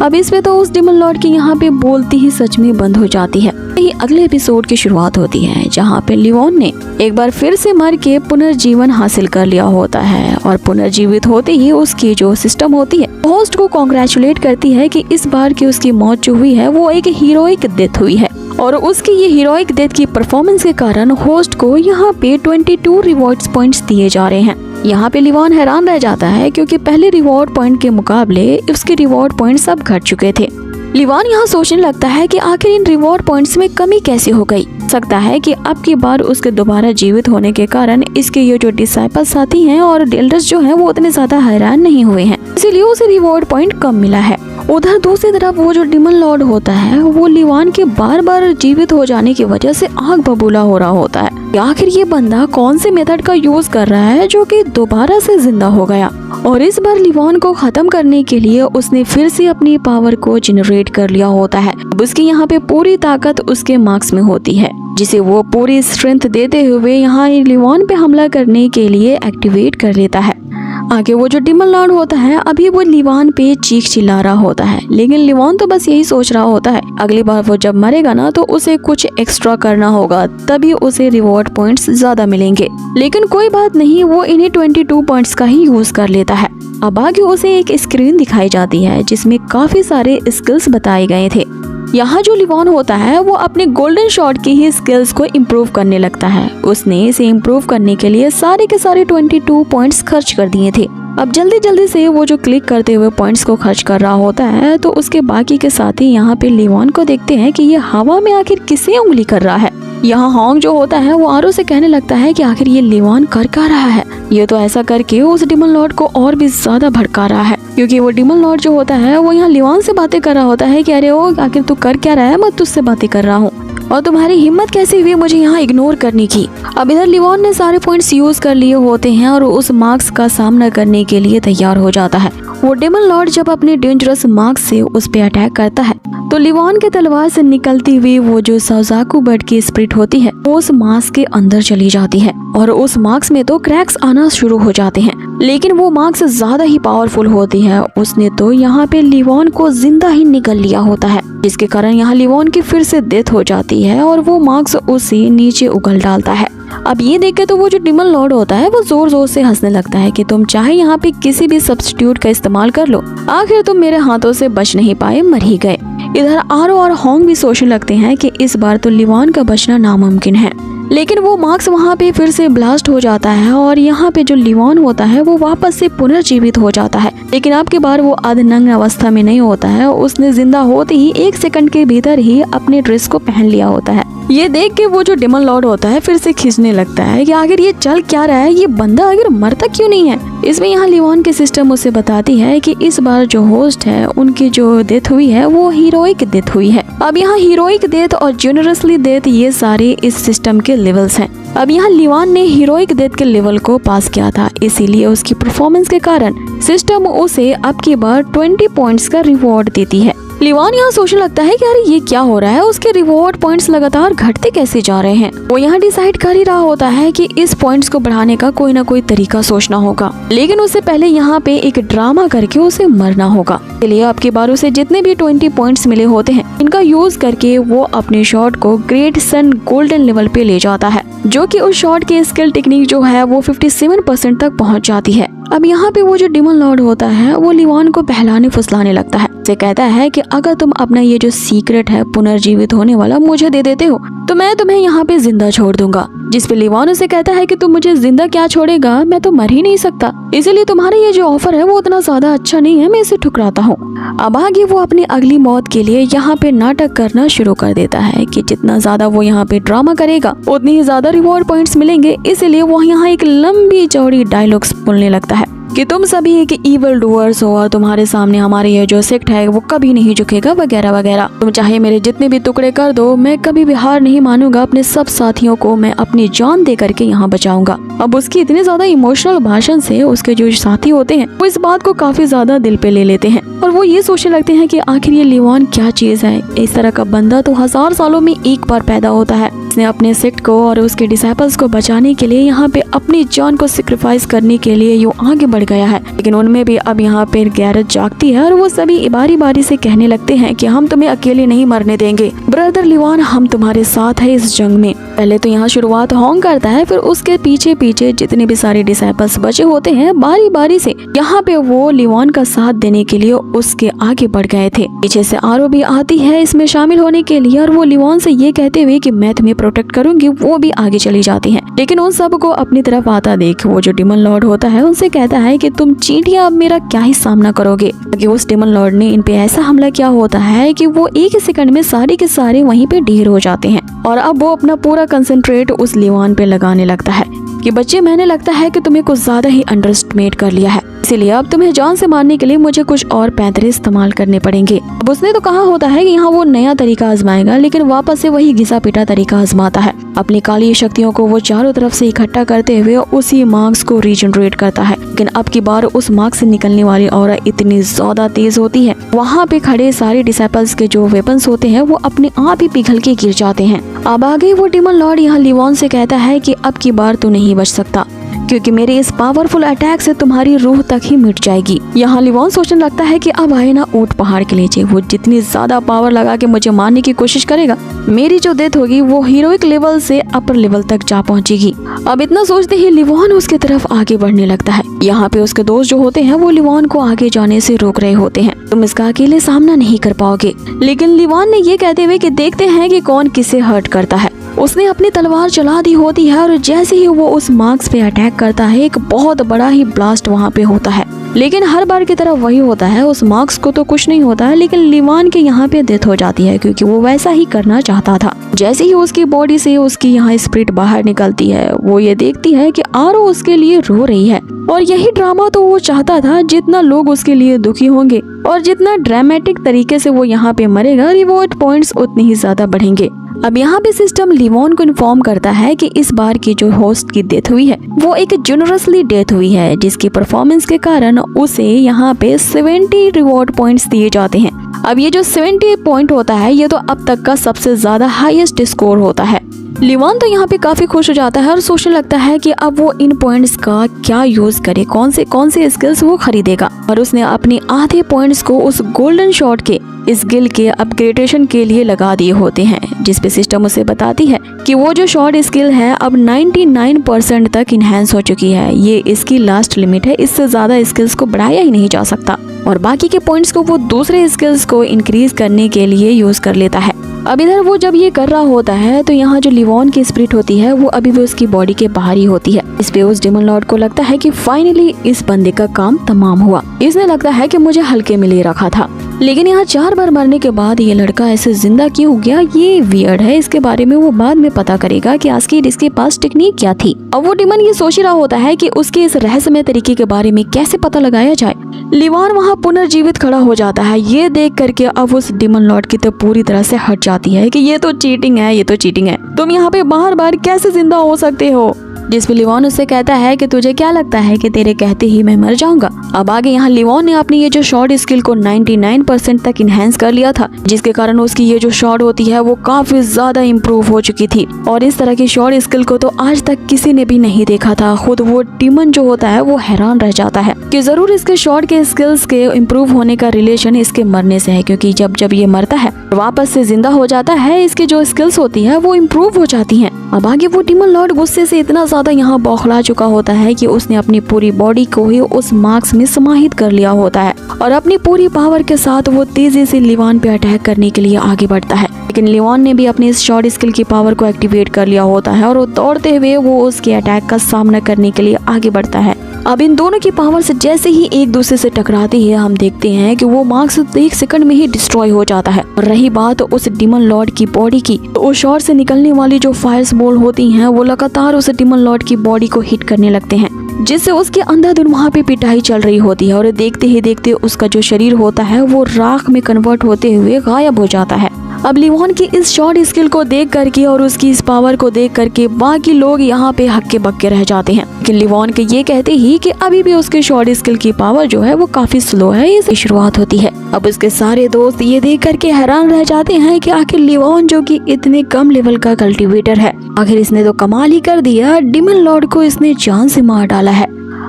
अब इसमें तो उस डेमन लॉर्ड की यहाँ पे बोलती ही सच में बंद हो जाती है। यही अगले एपिसोड की शुरुआत होती है, जहाँ पे लिवॉन ने एक बार फिर से मर के पुनर्जीवन हासिल कर लिया होता है और पुनर्जीवित होते ही उसकी जो सिस्टम होती है होस्ट को कॉन्ग्रेचुलेट करती है कि इस बार की उसकी मौत जो हुई है वो एक हीरोइक डेथ हुई है। और उसकी ये हीरोइक डेथ की परफॉर्मेंस के कारण होस्ट को यहाँ पे 22 रिवॉर्ड्स पॉइंट्स दिए जा रहे हैं। यहाँ पे लिवॉन हैरान रह जाता है क्योंकि पहले रिवॉर्ड पॉइंट के मुकाबले उसके रिवॉर्ड पॉइंट सब घट चुके थे। लिवॉन यहाँ सोचने लगता है कि आखिर इन रिवॉर्ड पॉइंट्स में कमी कैसे हो गई। सकता है कि अब की बार उसके दोबारा जीवित होने के कारण इसके ये जो डिसाइपल साथी हैं और एल्डर्स जो हैं वो उतने ज्यादा हैरान नहीं हुए हैं, इसीलिए उसे रिवॉर्ड पॉइंट कम मिला है। उधर दूसरी तरफ वो जो डेमन लॉर्ड होता है वो लिवॉन के बार बार जीवित हो जाने की वजह से आग बबूला हो रहा होता है। आखिर ये बंदा कौन से मेथड का यूज कर रहा है जो कि दोबारा से जिंदा हो गया। और इस बार लिवॉन को खत्म करने के लिए उसने फिर से अपनी पावर को जनरेट कर लिया होता है। उसकी यहाँ पे पूरी ताकत उसके मार्क्स में होती है, जिसे वो पूरी स्ट्रेंथ देते हुए यहाँ लिवॉन पे हमला करने के लिए एक्टिवेट कर लेता है। आगे वो जो डेमन लॉर्ड होता है अभी वो लिवॉन पे चीख चिल्ला रहा होता है, लेकिन लिवॉन तो बस यही सोच रहा होता है अगली बार वो जब मरेगा ना तो उसे कुछ एक्स्ट्रा करना होगा, तभी उसे रिवॉर्ड पॉइंट्स ज्यादा मिलेंगे। लेकिन कोई बात नहीं, वो इन्हीं 22 पॉइंट्स का ही यूज कर लेता है। अब आगे उसे एक स्क्रीन दिखाई जाती है जिसमें काफी सारे स्किल्स बताए गए थे। यहाँ जो लिवॉन होता है वो अपने गोल्डन शॉट की ही स्किल्स को इम्प्रूव करने लगता है। उसने इसे इम्प्रूव करने के लिए सारे के सारे 22 पॉइंट्स खर्च कर दिए थे। अब जल्दी जल्दी से वो जो क्लिक करते हुए पॉइंट्स को खर्च कर रहा होता है तो उसके बाकी के साथी यहाँ पे लिवॉन को देखते हैं कि ये हवा में आखिर किसे उंगली कर रहा है। यहाँ हॉन्ग जो होता है वो आरो से कहने लगता है कि आखिर ये लिवॉन कर क्या रहा है। ये तो ऐसा करके उस डेमन लॉर्ड को और भी ज्यादा भड़का रहा है, क्योंकि वो डेमन लॉर्ड जो होता है वो यहाँ लिवॉन से बातें कर रहा होता है कि अरे ओ आखिर तू कर क्या रहा है, मैं तुझसे बातें कर रहा हूँ और तुम्हारी हिम्मत कैसे हुई मुझे यहाँ इग्नोर करने की। अब इधर लिवॉन ने सारे पॉइंट्स यूज कर लिए होते हैं और उस मार्क्स का सामना करने के लिए तैयार हो जाता है। वो डेमन लॉर्ड जब अपने डेंजरस मार्क्स से उस पे अटैक करता है तो लिवॉन के तलवार से निकलती हुई वो जो साउजाकू बर्ड की स्पिरिट होती है वो उस मार्क्स के अंदर चली जाती है और उस मार्क्स में तो क्रैक्स आना शुरू हो जाते हैं, लेकिन वो मार्क्स ज्यादा ही पावरफुल होती है। उसने तो यहाँ पे लिवॉन को जिंदा ही निकल लिया होता है, जिसके कारण यहाँ लिवॉन की फिर से डेथ हो जाती है और वो मार्क्स उसे नीचे उगल डालता है। अब ये देख के तो वो जो डेमन लॉर्ड होता है वो जोर जोर से हंसने लगता है कि तुम चाहे यहाँ पे किसी भी सब्स्टिट्यूट का इस्तेमाल कर लो, आखिर तुम मेरे हाथों से बच नहीं पाए, मर ही गए। इधर आरो और हॉन्ग भी सोचने लगते हैं कि इस बार तो लिवॉन का बचना नामुमकिन है, लेकिन वो मार्क्स वहाँ पे फिर से ब्लास्ट हो जाता है और यहाँ पे जो लिवॉन होता है वो वापस से पुनर्जीवित हो जाता है। लेकिन अब की बार वो अधनंग अवस्था में नहीं होता है, उसने जिंदा होते ही 1 सेकंड के भीतर ही अपने ड्रेस को पहन लिया होता है। ये देख के वो जो डेमन लॉर्ड होता है फिर से खींचने लगता है कि आखिर ये चल क्या रहा है, ये बंदा आखिर मरता क्यों नहीं है। इसमें यहाँ लिवॉन के सिस्टम उसे बताती है कि इस बार जो होस्ट है उनकी जो डेथ हुई है वो हीरोइक डेथ हुई है। अब यहाँ हीरोइक डेथ और जेनरसली डेथ ये सारे इस सिस्टम के लेवल्स हैं। अब यहाँ लिवॉन ने हीरोइक डेथ के लेवल को पास किया था, इसीलिए उसकी परफॉर्मेंस के कारण सिस्टम उसे अब की बार 20 पॉइंट्स का रिवॉर्ड देती है। लिवॉन यहाँ सोचने लगता है कि अरे ये क्या हो रहा है, उसके रिवॉर्ड पॉइंट्स लगातार घटते कैसे जा रहे हैं। वो यहाँ डिसाइड कर ही रहा होता है कि इस पॉइंट्स को बढ़ाने का कोई ना कोई तरीका सोचना होगा, लेकिन उससे पहले यहाँ पे एक ड्रामा करके उसे मरना होगा। इसलिए अब की बार उसे जितने भी 20 पॉइंट्स मिले होते हैं इनका यूज करके वो अपने शॉट को ग्रेट सन गोल्डन लेवल पे ले जाता है, जो कि उस शॉट की स्किल टेक्निक जो है वो 57% तक पहुँच जाती है। अब यहाँ पे वो जो डेमन लॉर्ड होता है वो लिवॉन को बहलाने फुसलाने लगता है, से कहता है कि अगर तुम अपना ये जो सीक्रेट है पुनर्जीवित होने वाला मुझे दे देते हो तो मैं तुम्हें यहाँ पे जिंदा छोड़ दूंगा। जिस पे लिवान उसे कहता है कि तुम मुझे जिंदा क्या छोड़ेगा, मैं तो मर ही नहीं सकता, इसीलिए तुम्हारा ये जो ऑफर है वो उतना ज्यादा अच्छा नहीं है, मैं इसे ठुकराता हूँ। अब आगे वो अपनी अगली मौत के लिए यहाँ पे नाटक करना शुरू कर देता है कि जितना ज्यादा वो यहाँ पे ड्रामा करेगा उतनी ही ज्यादा रिवॉर्ड पॉइंट्स मिलेंगे। इसीलिए वो यहाँ एक लंबी चौड़ी डायलॉग्स बोलने लगता है कि तुम सभी एक इवल डूअर्स हो और तुम्हारे सामने हमारी ये जो सेक्ट है वो कभी नहीं झुकेगा वगैरह वगैरह। तुम चाहे मेरे जितने भी टुकड़े कर दो, मैं कभी भी हार नहीं मानूंगा, अपने सब साथियों को मैं अपनी जान दे करके यहाँ बचाऊंगा। अब उसकी इतने ज्यादा इमोशनल भाषण से उसके जो साथी होते हैं वो इस बात को काफी ज्यादा दिल पे ले लेते हैं और वो ये सोचने लगते हैं कि आखिर ये लिवान क्या चीज है। इस तरह का बंदा तो 1000 सालों में एक बार पैदा होता है। उसने अपने सेक्ट को और उसके डिसाइपल्स को बचाने के लिए यहाँ पे अपनी जान को सेक्रीफाइस करने के लिए यूँ आगे बढ़ गया है। लेकिन उनमें भी अब यहाँ पे गैरत जागती है और वो सभी बारी बारी से कहने लगते हैं कि हम तुम्हें अकेले नहीं मरने देंगे ब्रदर लिवान, हम तुम्हारे साथ है इस जंग में। पहले तो यहाँ शुरुआत होंग करता है, फिर उसके पीछे पीछे जितने भी सारे डिसाइपल्स बचे होते हैं बारी बारी से यहाँ पे वो लिवान का साथ देने के लिए उसके आगे बढ़ गए थे। पीछे से आरो भी आती है इसमें शामिल होने के लिए और वो लिवान से ये कहते हुए कि मैं तुम्हें प्रोटेक्ट करूंगी वो भी आगे चली जाती है। लेकिन उन सबको अपनी तरफ आता देख वो जो डिमन लॉर्ड होता है उनसे कहता है कि तुम चींटियां अब मेरा क्या ही सामना करोगे, क्योंकि उस डिमन लॉर्ड ने इन पे ऐसा हमला किया होता है कि वो एक ही सेकंड में सारे के सारे वहीं पे ढेर हो जाते हैं। और अब वो अपना पूरा कंसंट्रेट उस लिवान पे लगाने लगता है कि बच्चे मैंने लगता है कि तुम्हें कुछ ज्यादा ही अंडर एस्टिमेट कर लिया है, इसीलिए अब तुम्हें जान से मारने के लिए मुझे कुछ और पैंतरे इस्तेमाल करने पड़ेंगे। अब उसने तो कहा होता है कि यहाँ वो नया तरीका आजमाएगा, लेकिन वापस से वही घिसा पिटा तरीका आजमाता है। अपनी काली शक्तियों को वो चारों तरफ से इकट्ठा करते हुए उसी मार्क्स को रीजनरेट करता है। लेकिन अब की बार उस मार्क्स से निकलने वाली ऑरा इतनी ज्यादा तेज होती है, वहाँ पे खड़े सारे डिसाइपल्स के जो वेपन्स होते हैं वो अपने आप ही पिघल के गिर जाते हैं। अब आगे वो डिमन लॉर्ड यहाँ लिवान से कहता है कि अब की बार तू नहीं बच सकता, क्योंकि मेरे इस पावरफुल अटैक से तुम्हारी रूह तक ही मिट जाएगी। यहाँ लिवान सोचने लगता है कि अब आए ना ऊंट पहाड़ के नीचे, वो जितनी ज्यादा पावर लगा के मुझे मारने की कोशिश करेगा, मेरी जो डेथ होगी वो हीरोइक लेवल से अपर लेवल तक जा पहुंचेगी। अब इतना सोचते ही लिवान उसके तरफ आगे बढ़ने लगता है। यहाँ पे उसके दोस्त जो होते हैं वो लिवान को आगे जाने से रोक रहे होते हैं, तुम इसका अकेले सामना नहीं कर पाओगे। लेकिन लिवान ने ये कहते हुए कि देखते हैं कि कौन किसे हर्ट करता है, उसने अपनी तलवार चला दी होती है और जैसे ही वो उस मार्क्स पे अटैक करता है एक बहुत बड़ा ही ब्लास्ट वहाँ पे होता है। लेकिन हर बार की तरह वही होता है, उस मार्क्स को तो कुछ नहीं होता है, लेकिन लिवान के यहाँ पे डेथ हो जाती है क्योंकि वो वैसा ही करना चाहता था। जैसे ही उसकी बॉडी से उसकी यहाँ स्पिरिट बाहर निकलती है, वो ये देखती है कि आरो उसके लिए रो रही है और यही ड्रामा तो वो चाहता था। जितना लोग उसके लिए दुखी होंगे और जितना ड्रामेटिक तरीके से वो यहाँ पे मरेगा, रिवॉर्ड पॉइंट्स उतने ही ज्यादा बढ़ेंगे। अब यहाँ पे सिस्टम लिवान को इन्फॉर्म करता है कि इस बार की जो होस्ट की डेथ हुई है वो एक जेनरसली डेथ हुई है, जिसकी परफॉर्मेंस के कारण उसे यहाँ पे 70 रिवॉर्ड पॉइंट्स दिए जाते हैं। अब ये जो 70 पॉइंट होता है ये तो अब तक का सबसे ज्यादा हाईएस्ट स्कोर होता है। लिवान तो यहाँ पे काफी खुश हो जाता है और सोचने लगता है कि अब वो इन पॉइंट्स का क्या यूज करे, कौन से स्किल्स वो खरीदेगा। और उसने अपने आधे पॉइंट्स को उस गोल्डन शॉट के स्किल के अपग्रेडेशन के लिए लगा दिए होते हैं, जिसपे सिस्टम उसे बताती है कि वो जो शॉर्ट स्किल है अब 99% तक इनहेंस हो चुकी है। ये इसकी लास्ट लिमिट है, इससे ज्यादा स्किल्स को बढ़ाया ही नहीं जा सकता और बाकी के पॉइंट्स को वो दूसरे स्किल्स को इंक्रीज करने के लिए यूज कर लेता है। अब इधर वो जब ये कर रहा होता है तो यहाँ जो लिवान की स्पिरिट होती है वो अभी भी उसकी बॉडी के बाहर ही होती है। इस पे उस डिमन लॉर्ड को लगता है कि फाइनली इस बंदे का काम तमाम हुआ, इसने लगता है कि मुझे हल्के में ले रखा था। लेकिन यहाँ 4 बार मरने के बाद ये लड़का ऐसे जिंदा क्यों हो गया, ये वियर्ड है। इसके बारे में वो बाद में पता करेगा कि आखिर इसके पास टेक्निक क्या थी। अब वो डिमन ये सोच रहा होता है कि उसके इस रहस्यमय तरीके के बारे में कैसे पता लगाया जाए। लिवान वहाँ पुनर्जीवित खड़ा हो जाता है। ये देख करके अब उस डिमन लॉर्ड की तो पूरी तरह से हट जाती है कि ये तो चीटिंग है, ये तो चीटिंग है, तुम यहाँ पे बार कैसे जिंदा हो सकते हो। जिस पे लिवान उससे कहता है कि तुझे क्या लगता है कि तेरे कहते ही मैं मर जाऊंगा। अब आगे यहाँ लिवान ने अपनी ये जो शॉर्ट स्किल को 99% तक इनहेंस कर लिया था, जिसके कारण उसकी ये जो शॉट होती है वो काफी ज्यादा इम्प्रूव हो चुकी थी। और इस तरह की शॉर्ट स्किल को तो आज तक किसी ने भी नहीं देखा था। खुद वो डिमन जो होता है वो हैरान रह जाता है कि जरूर इसके शॉर्ट के स्किल्स के इम्प्रूव होने का रिलेशन इसके मरने से है, क्योंकि जब ये मरता है वापस से जिंदा हो जाता है। इसकी जो स्किल्स होती है वो इम्प्रूव हो जाती हैं। अब आगे वो डीमन लॉर्ड गुस्से से इतना ज्यादा यहाँ बौखला चुका होता है कि उसने अपनी पूरी बॉडी को ही उस मार्क्स में समाहित कर लिया होता है और अपनी पूरी पावर के साथ वो तेजी से लिवान पे अटैक करने के लिए आगे बढ़ता है। लेकिन लिवान ने भी अपनी इस शॉर्ट स्किल की पावर को एक्टिवेट कर लिया होता है और दौड़ते हुए वो उसके अटैक का सामना करने के लिए आगे बढ़ता है। अब इन दोनों की पावर से जैसे ही एक दूसरे से टकराती है, हम देखते हैं कि वो मार्क्स 1 सेकंड में ही डिस्ट्रॉय हो जाता है। और रही बात उस डीमन लॉर्ड की बॉडी की, तो उस शॉट से निकलने वाली जो फायर्स बॉल होती हैं वो लगातार उस डीमन लॉर्ड की बॉडी को हिट करने लगते हैं, जिससे उसके अंधाधुन वहाँ पे पिटाई चल रही होती है और देखते ही देखते उसका जो शरीर होता है वो राख में कन्वर्ट होते हुए गायब हो जाता है। अब लिवान की इस शॉर्ट स्किल को देख करके और उसकी इस पावर को देख करके बाकी लोग यहाँ पे हक्के बक्के रह जाते हैं। लेकिन लिवान के ये कहते ही कि अभी भी उसके शॉर्ट स्किल की पावर जो है वो काफी स्लो है, इसकी शुरुआत होती है। अब उसके सारे दोस्त ये देख करके हैरान रह जाते हैं कि आखिर लिवान जो कि इतने कम लेवल का कल्टीवेटर है, आखिर इसने तो कमाल ही कर दिया, डीमन लॉर्ड को इसने जान से मार डाला है।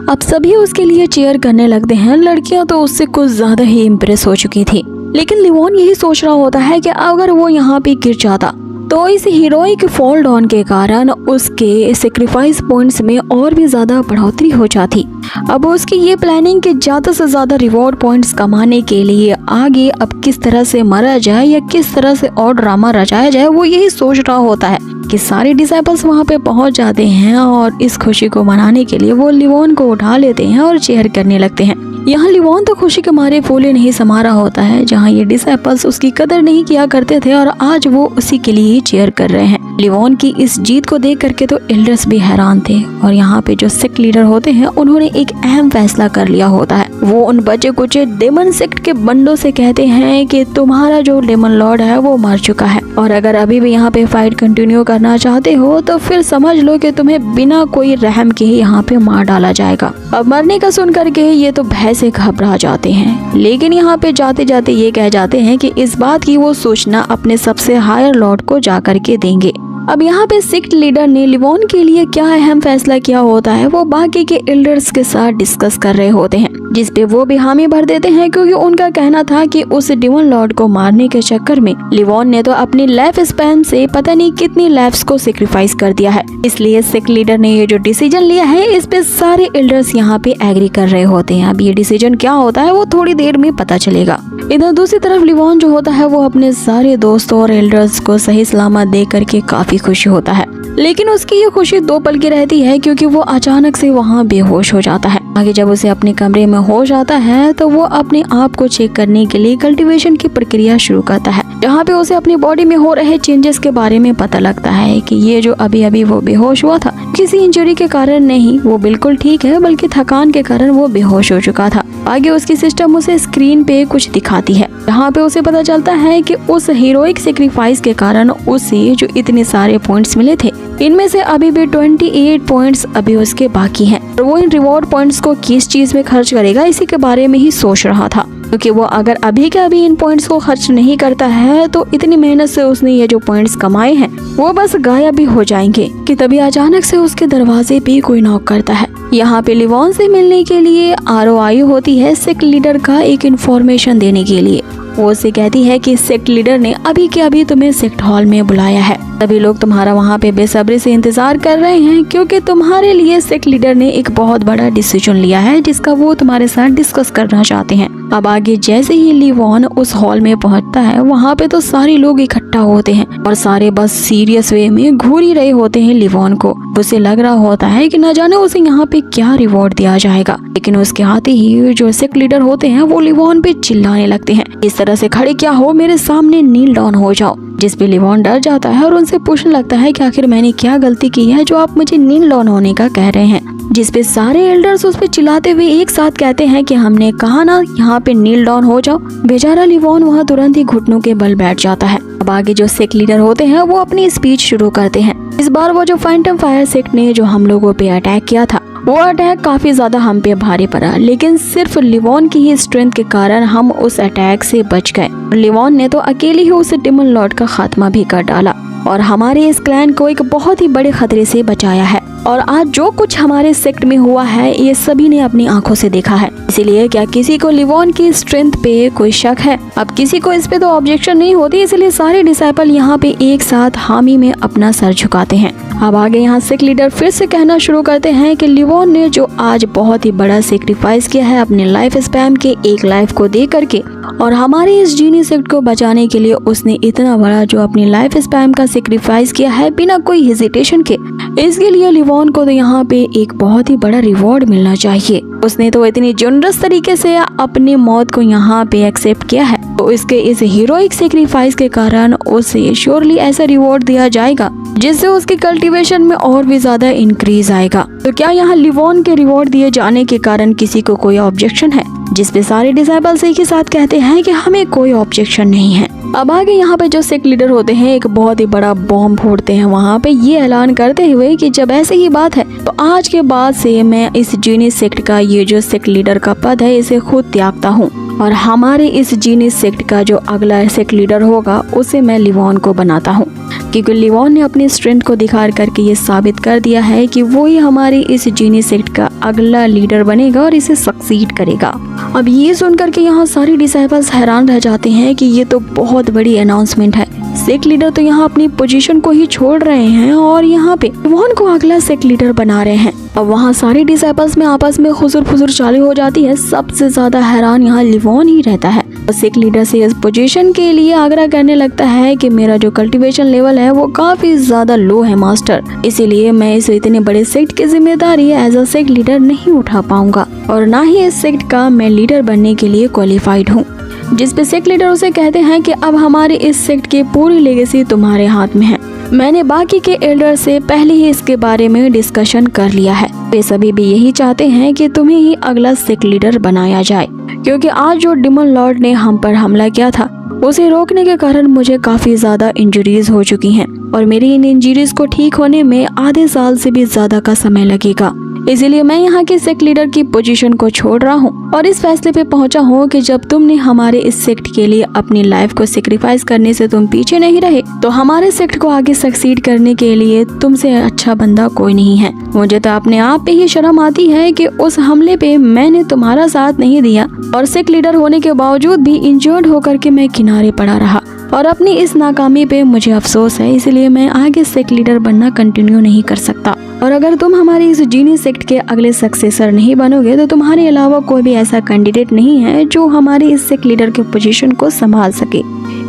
अब सभी उसके लिए चीयर करने लगते हैं। लड़कियां तो उससे कुछ ज्यादा ही इम्प्रेस हो चुकी थी, लेकिन लिवान यही सोच रहा होता है कि अगर वो यहाँ पे गिर जाता तो इस हीरोइक फॉल डाउन के कारण उसके सैक्रिफाइस पॉइंट्स में और भी ज्यादा बढ़ोतरी हो जाती। अब उसकी ये प्लानिंग कि ज्यादा से ज्यादा रिवॉर्ड पॉइंट्स कमाने के लिए आगे अब किस तरह से मरा जाए या किस तरह से और ड्रामा रचाया जाए, वो यही सोच रहा होता है कि सारे डिसाइपल्स वहाँ पे पहुँच जाते हैं और इस खुशी को मनाने के लिए वो लिवान को उठा लेते हैं और चेयर करने लगते हैं। यहाँ लिवान तो खुशी के मारे फूले नहीं समा रहा होता है, जहाँ ये डिसाइपल्स उसकी कदर नहीं किया करते थे और आज वो उसी के लिए चीयर कर रहे हैं। लिवान की इस जीत को देख करके तो एल्डर्स भी हैरान थे और यहाँ पे जो सेक्ट लीडर होते हैं उन्होंने एक अहम फैसला कर लिया होता है। वो उन बचे कुछ डेमन सेक्ट के बंदों से कहते हैं कि तुम्हारा जो डेमन लॉर्ड है वो मर चुका है और अगर अभी भी यहाँ पे फाइट कंटिन्यू करना चाहते हो तो फिर समझ लो कि तुम्हें बिना कोई रहम के ही यहाँ पे मार डाला जाएगा। अब मरने का सुन करके ये तो भय से घबरा जाते हैं, लेकिन यहाँ पे जाते जाते ये कह जाते हैं कि इस बात की वो सूचना अपने सबसे हायर लॉर्ड को जा करके देंगे। अब यहाँ पे सेक्ट लीडर ने लिवान के लिए क्या अहम फैसला किया होता है वो बाकी के एल्डर्स के साथ डिस्कस कर रहे होते हैं, जिस पे वो भी हामी भर देते हैं, क्योंकि उनका कहना था कि उस डीमन लॉर्ड को मारने के चक्कर में लिवान ने तो अपनी लाइफ स्पैन से पता नहीं कितनी लाइफ्स को सेक्रीफाइस कर दिया है। इसलिए सेक्ट लीडर ने ये जो डिसीजन लिया है इस पे सारे एल्डर्स यहाँ पे एग्री कर रहे होते हैं। अब ये डिसीजन क्या होता है वो थोड़ी देर में पता चलेगा। इधर दूसरी तरफ लिवान जो होता है वो अपने सारे दोस्तों और एल्डर्स को सही सलामत देख करके काफी खुश होता है, लेकिन उसकी ये खुशी 2 पल की रहती है क्योंकि वो अचानक से वहाँ बेहोश हो जाता है। आगे जब उसे अपने कमरे में होश आता है तो वो अपने आप को चेक करने के लिए कल्टीवेशन की प्रक्रिया शुरू करता है, जहाँ पे उसे अपनी बॉडी में हो रहे चेंजेस के बारे में पता लगता है कि ये जो अभी अभी वो बेहोश हुआ था किसी इंजरी के कारण नहीं, वो बिल्कुल ठीक है, बल्कि थकान के कारण वो बेहोश हो चुका था। आगे उसकी सिस्टम उसे स्क्रीन पे कुछ दिखाती है, जहाँ पे उसे पता चलता है कि उस हीरोइक सेक्रीफाइस के कारण उसे जो इतने सारे पॉइंट्स मिले थे इनमें से अभी भी 28 पॉइंट्स अभी उसके बाकी हैं और वो इन रिवॉर्ड पॉइंट्स को किस चीज में खर्च करेगा इसी के बारे में ही सोच रहा था, क्योंकि वो अगर अभी के अभी इन पॉइंट्स को खर्च नहीं करता है तो इतनी मेहनत से उसने ये जो पॉइंट्स कमाए हैं वो बस गायब भी हो जाएंगे। कि तभी अचानक से उसके दरवाजे पे कोई नॉक करता है। यहाँ पे लिवान से मिलने के लिए आरओ आई होती है सेक्ट लीडर का एक इन्फॉर्मेशन देने के लिए। वो उसे कहती है कि सेक्ट लीडर ने अभी के अभी तुम्हें सेक्ट हॉल में बुलाया है, सभी लोग तुम्हारा वहाँ पे बेसब्री से इंतजार कर रहे हैं क्योंकि तुम्हारे लिए सेक्ट लीडर ने एक बहुत बड़ा डिसीजन लिया है जिसका वो तुम्हारे साथ डिस्कस करना चाहते हैं। अब आगे जैसे ही लिवान उस हॉल में पहुँचता है वहाँ पे तो सारे लोग इकट्ठा होते हैं और सारे बस सीरियस वे में घूर ही रहे होते हैं लिवान को। उसे लग रहा होता है कि न जाने उसे यहाँ पे क्या रिवॉर्ड दिया जाएगा, लेकिन उसके आते ही जो सेक्ट लीडर होते हैं वो लिवान पे चिल्लाने लगते हैं, इस तरह से खड़े क्या हो, मेरे सामने नील डाउन हो जाओ। जिस पे लिवान डर जाता है और उनसे पूछने लगता है कि आखिर मैंने क्या गलती की है जो आप मुझे नील डाउन होने का कह रहे हैं। जिस पे सारे एल्डर्स उस पे चिल्लाते हुए एक साथ कहते हैं कि हमने कहा ना यहाँ पे नील डाउन हो जाओ। बेचारा लिवान वहाँ तुरंत ही घुटनों के बल बैठ जाता है। अब आगे जो सेक्ट लीडर होते हैं वो अपनी स्पीच शुरू करते हैं। इस बार वो जो फैंटम फायर सेक्ट ने जो हम लोगों पे अटैक किया था वो अटैक काफी ज्यादा हम पे भारी पड़ा, लेकिन सिर्फ लिवान की ही स्ट्रेंथ के कारण हम उस अटैक से बच गए। लिवान ने तो अकेले ही उस डीमन लॉर्ड का खात्मा भी कर डाला और हमारे इस क्लैन को एक बहुत ही बड़े खतरे से बचाया है। और आज जो कुछ हमारे सेक्ट में हुआ है ये सभी ने अपनी आंखों से देखा है। इसीलिए क्या किसी को लिवॉन की स्ट्रेंथ पे कोई शक है? अब किसी को इस पे तो ऑब्जेक्शन नहीं होती, इसलिए सारे डिसाइपल यहाँ पे एक साथ हामी में अपना सर झुकाते हैं। अब आगे यहाँ सिख लीडर फिर से कहना शुरू करते हैं कि लिवॉन ने जो आज बहुत ही बड़ा सेक्रीफाइस किया है अपने लाइफ स्पैम के एक लाइफ को दे करके, और हमारे इस जीनी सेक्ट को बचाने के लिए उसने इतना बड़ा जो अपनी लाइफ स्पैम का सेक्रीफाइस किया है बिना कोई हेजिटेशन के, इसके लिए लिवॉन को तो यहाँ पे एक बहुत ही बड़ा रिवॉर्ड मिलना चाहिए। उसने तो इतनी जनरस तरीके से अपनी मौत को यहाँ पे एक्सेप्ट किया है, तो इसके इस हीरोइक सेक्रीफाइस के कारण उसे श्योरली ऐसा रिवॉर्ड दिया जाएगा जिससे उसके कल्टीवेशन में और भी ज्यादा इंक्रीज आएगा। तो क्या यहाँ लिवॉन के रिवॉर्ड दिए जाने के कारण किसी को कोई ऑब्जेक्शन है? जिसपे सारे डिसाइपल्स एक ही साथ कहते हैं कि हमें कोई ऑब्जेक्शन नहीं है। अब आगे यहाँ पे जो सेक्ट लीडर होते हैं एक बहुत ही बड़ा बॉम्ब फोड़ते हैं वहाँ पे, ये ऐलान करते हुए कि जब ऐसे ही बात है तो आज के बाद से मैं इस जीनी सेक्ट का ये जो सेक्ट लीडर का पद है इसे खुद त्यागता हूँ, और हमारे इस जीनी सेक्ट का जो अगला सेक्ट लीडर होगा उसे मैं लिवॉन को बनाता हूँ, क्योंकि लिवॉन ने अपनी स्ट्रेंथ को दिखा करके ये साबित कर दिया है कि वो ही हमारे इस जीनी सेक्ट का अगला लीडर बनेगा और इसे सक्सीड करेगा। अब ये सुनकर के यहाँ सारे डिसाइपल्स हैरान रह जाते हैं कि ये तो बहुत बड़ी अनाउंसमेंट है। सेक्ट लीडर तो यहाँ अपनी पोजीशन को ही छोड़ रहे हैं और यहाँ पे लिवॉन को अगला सेक्ट लीडर बना रहे हैं। अब वहाँ सारे डिसाइपल्स में आपस में खुसुर फुसुर चालू हो जाती है। सबसे ज्यादा हैरान यहाँ लिवॉन ही रहता है। सेक्ट लीडर से इस पोजीशन के लिए आग्रह करने लगता है कि मेरा जो कल्टीवेशन लेवल है वो काफी ज्यादा लो है मास्टर, इसीलिए मैं इस इतने बड़े सेक्ट की जिम्मेदारी एज अ सेक्ट लीडर नहीं उठा पाऊंगा और ना ही इस सेक्ट का मैं लीडर बनने के लिए क्वालिफाइड हूँ। जिस पे सेक्ट लीडर उसे कहते हैं कि अब हमारे इस सेक्ट की पूरी लेगेसी तुम्हारे हाथ में है। मैंने बाकी के एल्डर से पहले ही इसके बारे में डिस्कशन कर लिया है। वे सभी भी यही चाहते हैं कि तुम्हें ही अगला सेक्ट लीडर बनाया जाए, क्योंकि आज जो डिमन लॉर्ड ने हम पर हमला किया था उसे रोकने के कारण मुझे काफी ज्यादा इंजरीज हो चुकी हैं और मेरी इन इंजरीज को ठीक होने में आधे साल से भी ज्यादा का समय लगेगा। इसीलिए मैं यहाँ के सेक्ट लीडर की पोजीशन को छोड़ रहा हूँ और इस फैसले पे पहुँचा हूँ कि जब तुमने हमारे इस सेक्ट के लिए अपनी लाइफ को सेक्रीफाइस करने से तुम पीछे नहीं रहे, तो हमारे सेक्ट को आगे सक्सीड करने के लिए तुमसे अच्छा बंदा कोई नहीं है। मुझे तो अपने आप पे ही शर्म आती है कि उस हमले पे मैंने तुम्हारा साथ नहीं दिया और सेक्ट लीडर होने के बावजूद भी इंजर्ड होकर के मैं किनारे पड़ा रहा, और अपनी इस नाकामी पे मुझे अफसोस है। इसलिए मैं आगे सेक्ट लीडर बनना कंटिन्यू नहीं कर सकता, और अगर तुम हमारे इस जीनी सेक्ट के अगले सक्सेसर नहीं बनोगे तो तुम्हारे अलावा कोई भी ऐसा कैंडिडेट नहीं है जो हमारे इस सेक्ट लीडर के पोजीशन को संभाल सके।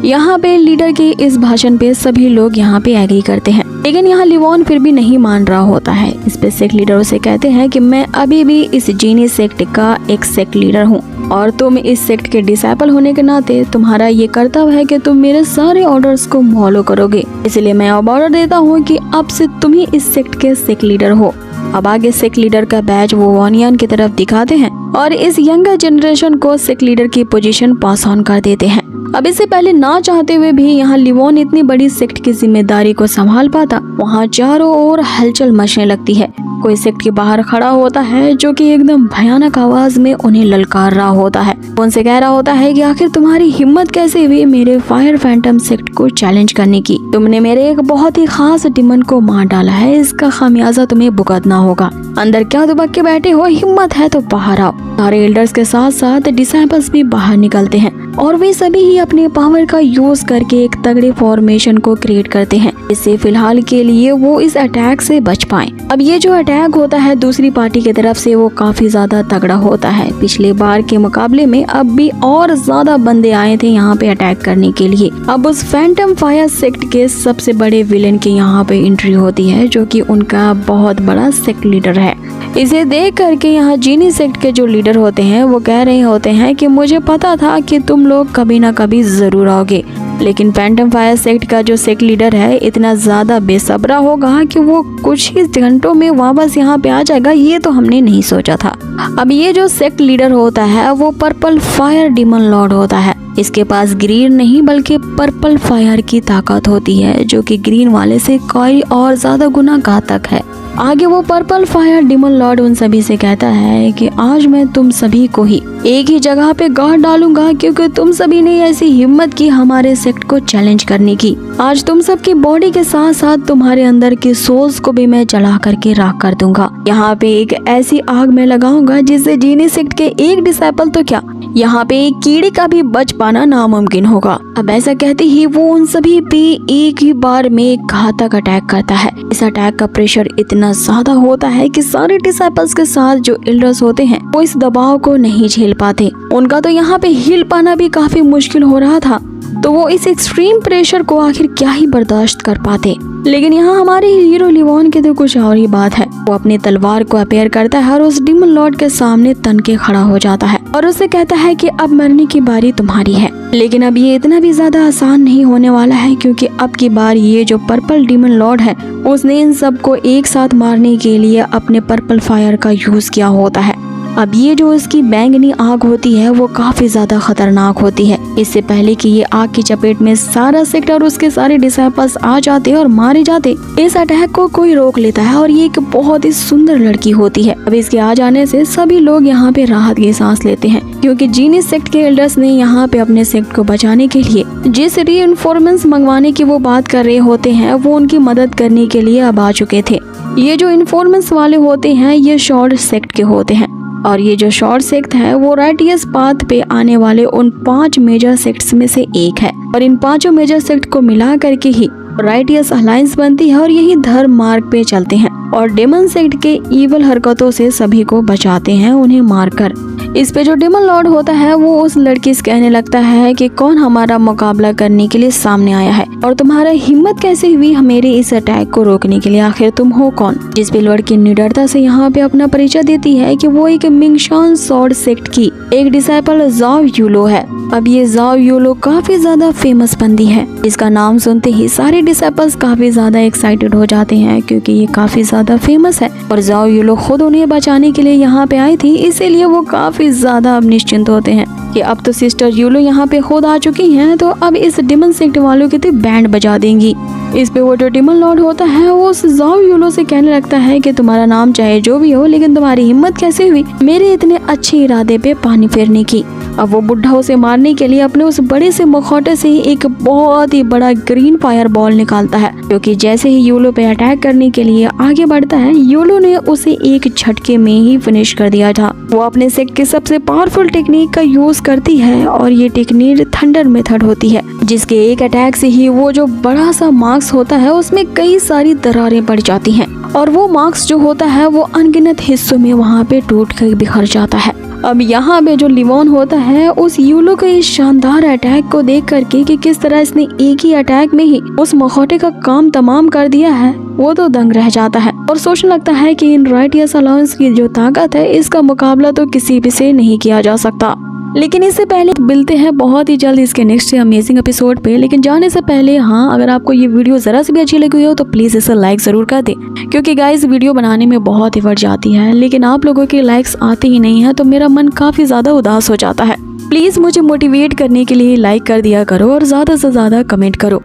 यहाँ पे लीडर के इस भाषण पे सभी लोग यहाँ पे एग्री करते हैं, लेकिन यहाँ लिवॉन फिर भी नहीं मान रहा होता है। इस पे सेक्ट लीडर उसे कहते हैं कि मैं अभी भी इस जीनी सेक्ट का एक सेक्ट लीडर हूँ और तुम इस सेक्ट के डिसाइपल होने के नाते तुम्हारा ये कर्तव्य है कि तुम मेरे सारे ऑर्डर्स को फॉलो करोगे। इसलिए मैं अब ऑर्डर देता हूँ कि अब से तुम ही इस सेक्ट के सेक्ट लीडर हो। अब आगे सेक्ट लीडर का बैज वो वॉनियन की तरफ दिखाते हैं और इस यंगर जनरेशन को सेक्ट लीडर की पोजीशन पास ऑन कर देते हैं। अब इससे पहले ना चाहते हुए भी यहाँ लिवॉन इतनी बड़ी सेक्ट की जिम्मेदारी को संभाल पाता। वहाँ चारों ओर हलचल मचने लगती है। कोई सेक्ट के बाहर खड़ा होता है जो कि एकदम भयानक आवाज में उन्हें ललकार रहा होता है। उनसे कह रहा होता है कि आखिर तुम्हारी हिम्मत कैसे हुई मेरे फायर फैंटम सेक्ट को चैलेंज करने की? तुमने मेरे एक बहुत ही खास डिमन को मार डाला है, इसका खामियाजा तुम्हें भुगतना होगा। अंदर क्या दुबक के बैठे हो? हिम्मत है तो बाहर आओ। सारे एल्डर्स के साथ साथ डिसाइपल्स भी बाहर निकलते हैं और वे सभी ही अपने पावर का यूज करके एक तगड़े फॉर्मेशन को क्रिएट करते हैं, इससे फिलहाल के लिए वो इस अटैक से बच पाएं। अब ये जो अटैक होता है दूसरी पार्टी की तरफ से वो काफी ज्यादा तगड़ा होता है। पिछले बार के मुकाबले में अब भी और ज्यादा बंदे आए थे यहाँ पे अटैक करने के लिए। अब उस फैंटम फायर सेक्ट के सबसे बड़े विलेन के यहाँ पे एंट्री होती है जो कि उनका बहुत बड़ा सेक्ट लीडर है। इसे देख करके यहाँ जीनी सेक्ट के जो लीडर होते हैं वो कह रहे होते हैं कि मुझे पता था कि तुम लोग कभी ना कभी जरूर आओगे, लेकिन फैंटम फायर सेक्ट का जो सेक्ट लीडर है इतना ज्यादा बेसब्रा होगा कि वो कुछ ही घंटों में वापस यहाँ पे आ जाएगा, ये तो हमने नहीं सोचा था। अब ये जो सेक्ट लीडर होता है वो पर्पल फायर डिमन लॉर्ड होता है। इसके पास ग्रीन नहीं बल्कि पर्पल फायर की ताकत होती है जो कि ग्रीन वाले से कई और ज्यादा गुना घातक है। आगे वो पर्पल फायर डिमन लॉर्ड उन सभी से कहता है कि आज मैं तुम सभी को ही एक ही जगह पे गाड़ डालूंगा, क्योंकि तुम सभी ने ऐसी हिम्मत की हमारे सेक्ट को चैलेंज करने की। आज तुम सबकी बॉडी के साथ साथ तुम्हारे अंदर की सोल्स को भी मैं जला करके राख कर दूंगा। यहाँ पे एक ऐसी आग में लगाऊंगा जिससे जीनी सेक्ट के एक डिसाइपल तो क्या, यहाँ पे एक कीड़े का भी बच पाना नामुमकिन होगा। अब ऐसा कहते ही वो उन सभी पे एक ही बार में एक घातक अटैक करता है। इस अटैक का प्रेशर इतना ज्यादा होता है कि सारे डिसाइपल्स के साथ जो एल्डर्स होते हैं वो इस दबाव को नहीं झेल पाते। उनका तो यहाँ पे हिल पाना भी काफी मुश्किल हो रहा था, तो वो इस एक्सट्रीम प्रेशर को आखिर क्या ही बर्दाश्त कर पाते। लेकिन यहाँ हमारे हीरो लिवॉन के तो कुछ और ही बात है। वो अपनी तलवार को अपेयर करता है और उस डिमन लॉर्ड के सामने तन के खड़ा हो जाता है और उससे कहता है कि अब मरने की बारी तुम्हारी है। लेकिन अब ये इतना भी ज्यादा आसान नहीं होने वाला है, क्योंकि अब की बार ये जो पर्पल डिमन लॉर्ड है उसने इन सबको एक साथ मारने के लिए अपने पर्पल फायर का यूज किया होता है। अब ये जो इसकी बैंगनी आग होती है वो काफी ज्यादा खतरनाक होती है। इससे पहले कि ये आग की चपेट में सारा सेक्ट और उसके सारे डिसाइपल्स आ जाते और मारे जाते, इस अटैक को कोई रोक लेता है और ये एक बहुत ही सुंदर लड़की होती है। अब इसके आ जाने से सभी लोग यहाँ पे राहत की सांस लेते हैं, क्योंकि जीनी सेक्ट के एल्डर्स ने यहाँ पे अपने सेक्ट को बचाने के लिए जिस रीइंफोर्समेंट्स मंगवाने की वो बात कर रहे होते हैं वो उनकी मदद करने के लिए अब आ चुके थे। ये जो इन्फॉर्मेंट्स वाले होते हैं ये शॉर्ट सेक्ट के होते हैं, और ये जो शॉर्ट सेक्ट है वो राइटियस पाथ पे आने वाले उन 5 मेजर सेक्ट्स में से एक है। और इन 5 मेजर सेक्ट को मिला करके ही राइटियस अलायंस बनती है और यही धर्म मार्ग पे चलते हैं और डेमन सेक्ट के ईवल हरकतों से सभी को बचाते हैं उन्हें मारकर। इस पे जो डेमन लॉर्ड होता है वो उस लड़की से कहने लगता है कि कौन हमारा मुकाबला करने के लिए सामने आया है और तुम्हारा हिम्मत कैसे हुई मेरे इस अटैक को रोकने के लिए, आखिर तुम हो कौन। जिस पे लड़की निडरता से यहाँ पे अपना परिचय देती है कि वो एक मिंगशान सॉर्ड सेक्ट की एक डिसाइपल जाओ यूलो है। अब ये जाओ यूलो काफी ज्यादा फेमस बंदी है। इसका नाम सुनते ही सारे डिसाइपल्स काफी ज्यादा एक्साइटेड हो जाते हैं, क्योंकि ये काफी ज्यादा फेमस है और जाओ यूलो खुद उन्हें बचाने के लिए यहाँ पे आई थी, इसीलिए वो काफी ज्यादा अब निश्चिंत होते हैं कि अब तो सिस्टर यूलो यहाँ पे खुद आ चुकी हैं, तो अब इस डिमन सेक्ट वालों की तो बैंड बजा देंगी। इस पे वो जो डिमन लॉर्ड होता है वो उस जाओ यूलो से कहने लगता है कि तुम्हारा नाम चाहे जो भी हो, लेकिन तुम्हारी हिम्मत कैसे हुई मेरे इतने अच्छे इरादे पे पानी फेरने की। अब वो बुढ़ा उसे मारने के लिए अपने उस बड़े से मुखौटे से एक बहुत ही बड़ा ग्रीन फायर बॉल निकालता है, क्योंकि जैसे ही यूलो पे अटैक करने के लिए आगे बढ़ता है यूलो ने उसे एक झटके में ही फिनिश कर दिया था। वो अपने सेक्ट के सबसे पावरफुल टेक्निक का यूज करती है और ये टेक्निक थंडर मेथड होती है, जिसके एक अटैक से ही वो जो बड़ा सा मार्क्स होता है उसमें कई सारी दरारें पड़ जाती हैं और वो मार्क्स जो होता है वो अनगिनत हिस्सों में वहाँ पे टूट कर बिखर जाता है। अब यहाँ पे जो लिवॉन होता है उस यूलो के इस शानदार अटैक को देख करके कि किस तरह इसने एक ही अटैक में ही उस मखौटे का काम तमाम कर दिया है, वो तो दंग रह जाता है और सोचने लगता है कि इन राइटियस अलाउंस की जो ताकत है इसका मुकाबला तो किसी भी से नहीं किया जा सकता। लेकिन इससे पहले मिलते हैं बहुत ही जल्द इसके नेक्स्ट अमेजिंग एपिसोड पे। लेकिन जाने से पहले हाँ, अगर आपको ये वीडियो जरा से भी अच्छी लगी हो तो प्लीज इसे लाइक जरूर कर दे, क्योंकि गाइस वीडियो बनाने में बहुत ही बढ़ जाती है, लेकिन आप लोगों के लाइक्स आते ही नहीं है तो मेरा मन काफी ज्यादा उदास हो जाता है। प्लीज मुझे मोटिवेट करने के लिए लाइक कर दिया करो और ज्यादा से ज्यादा कमेंट करो।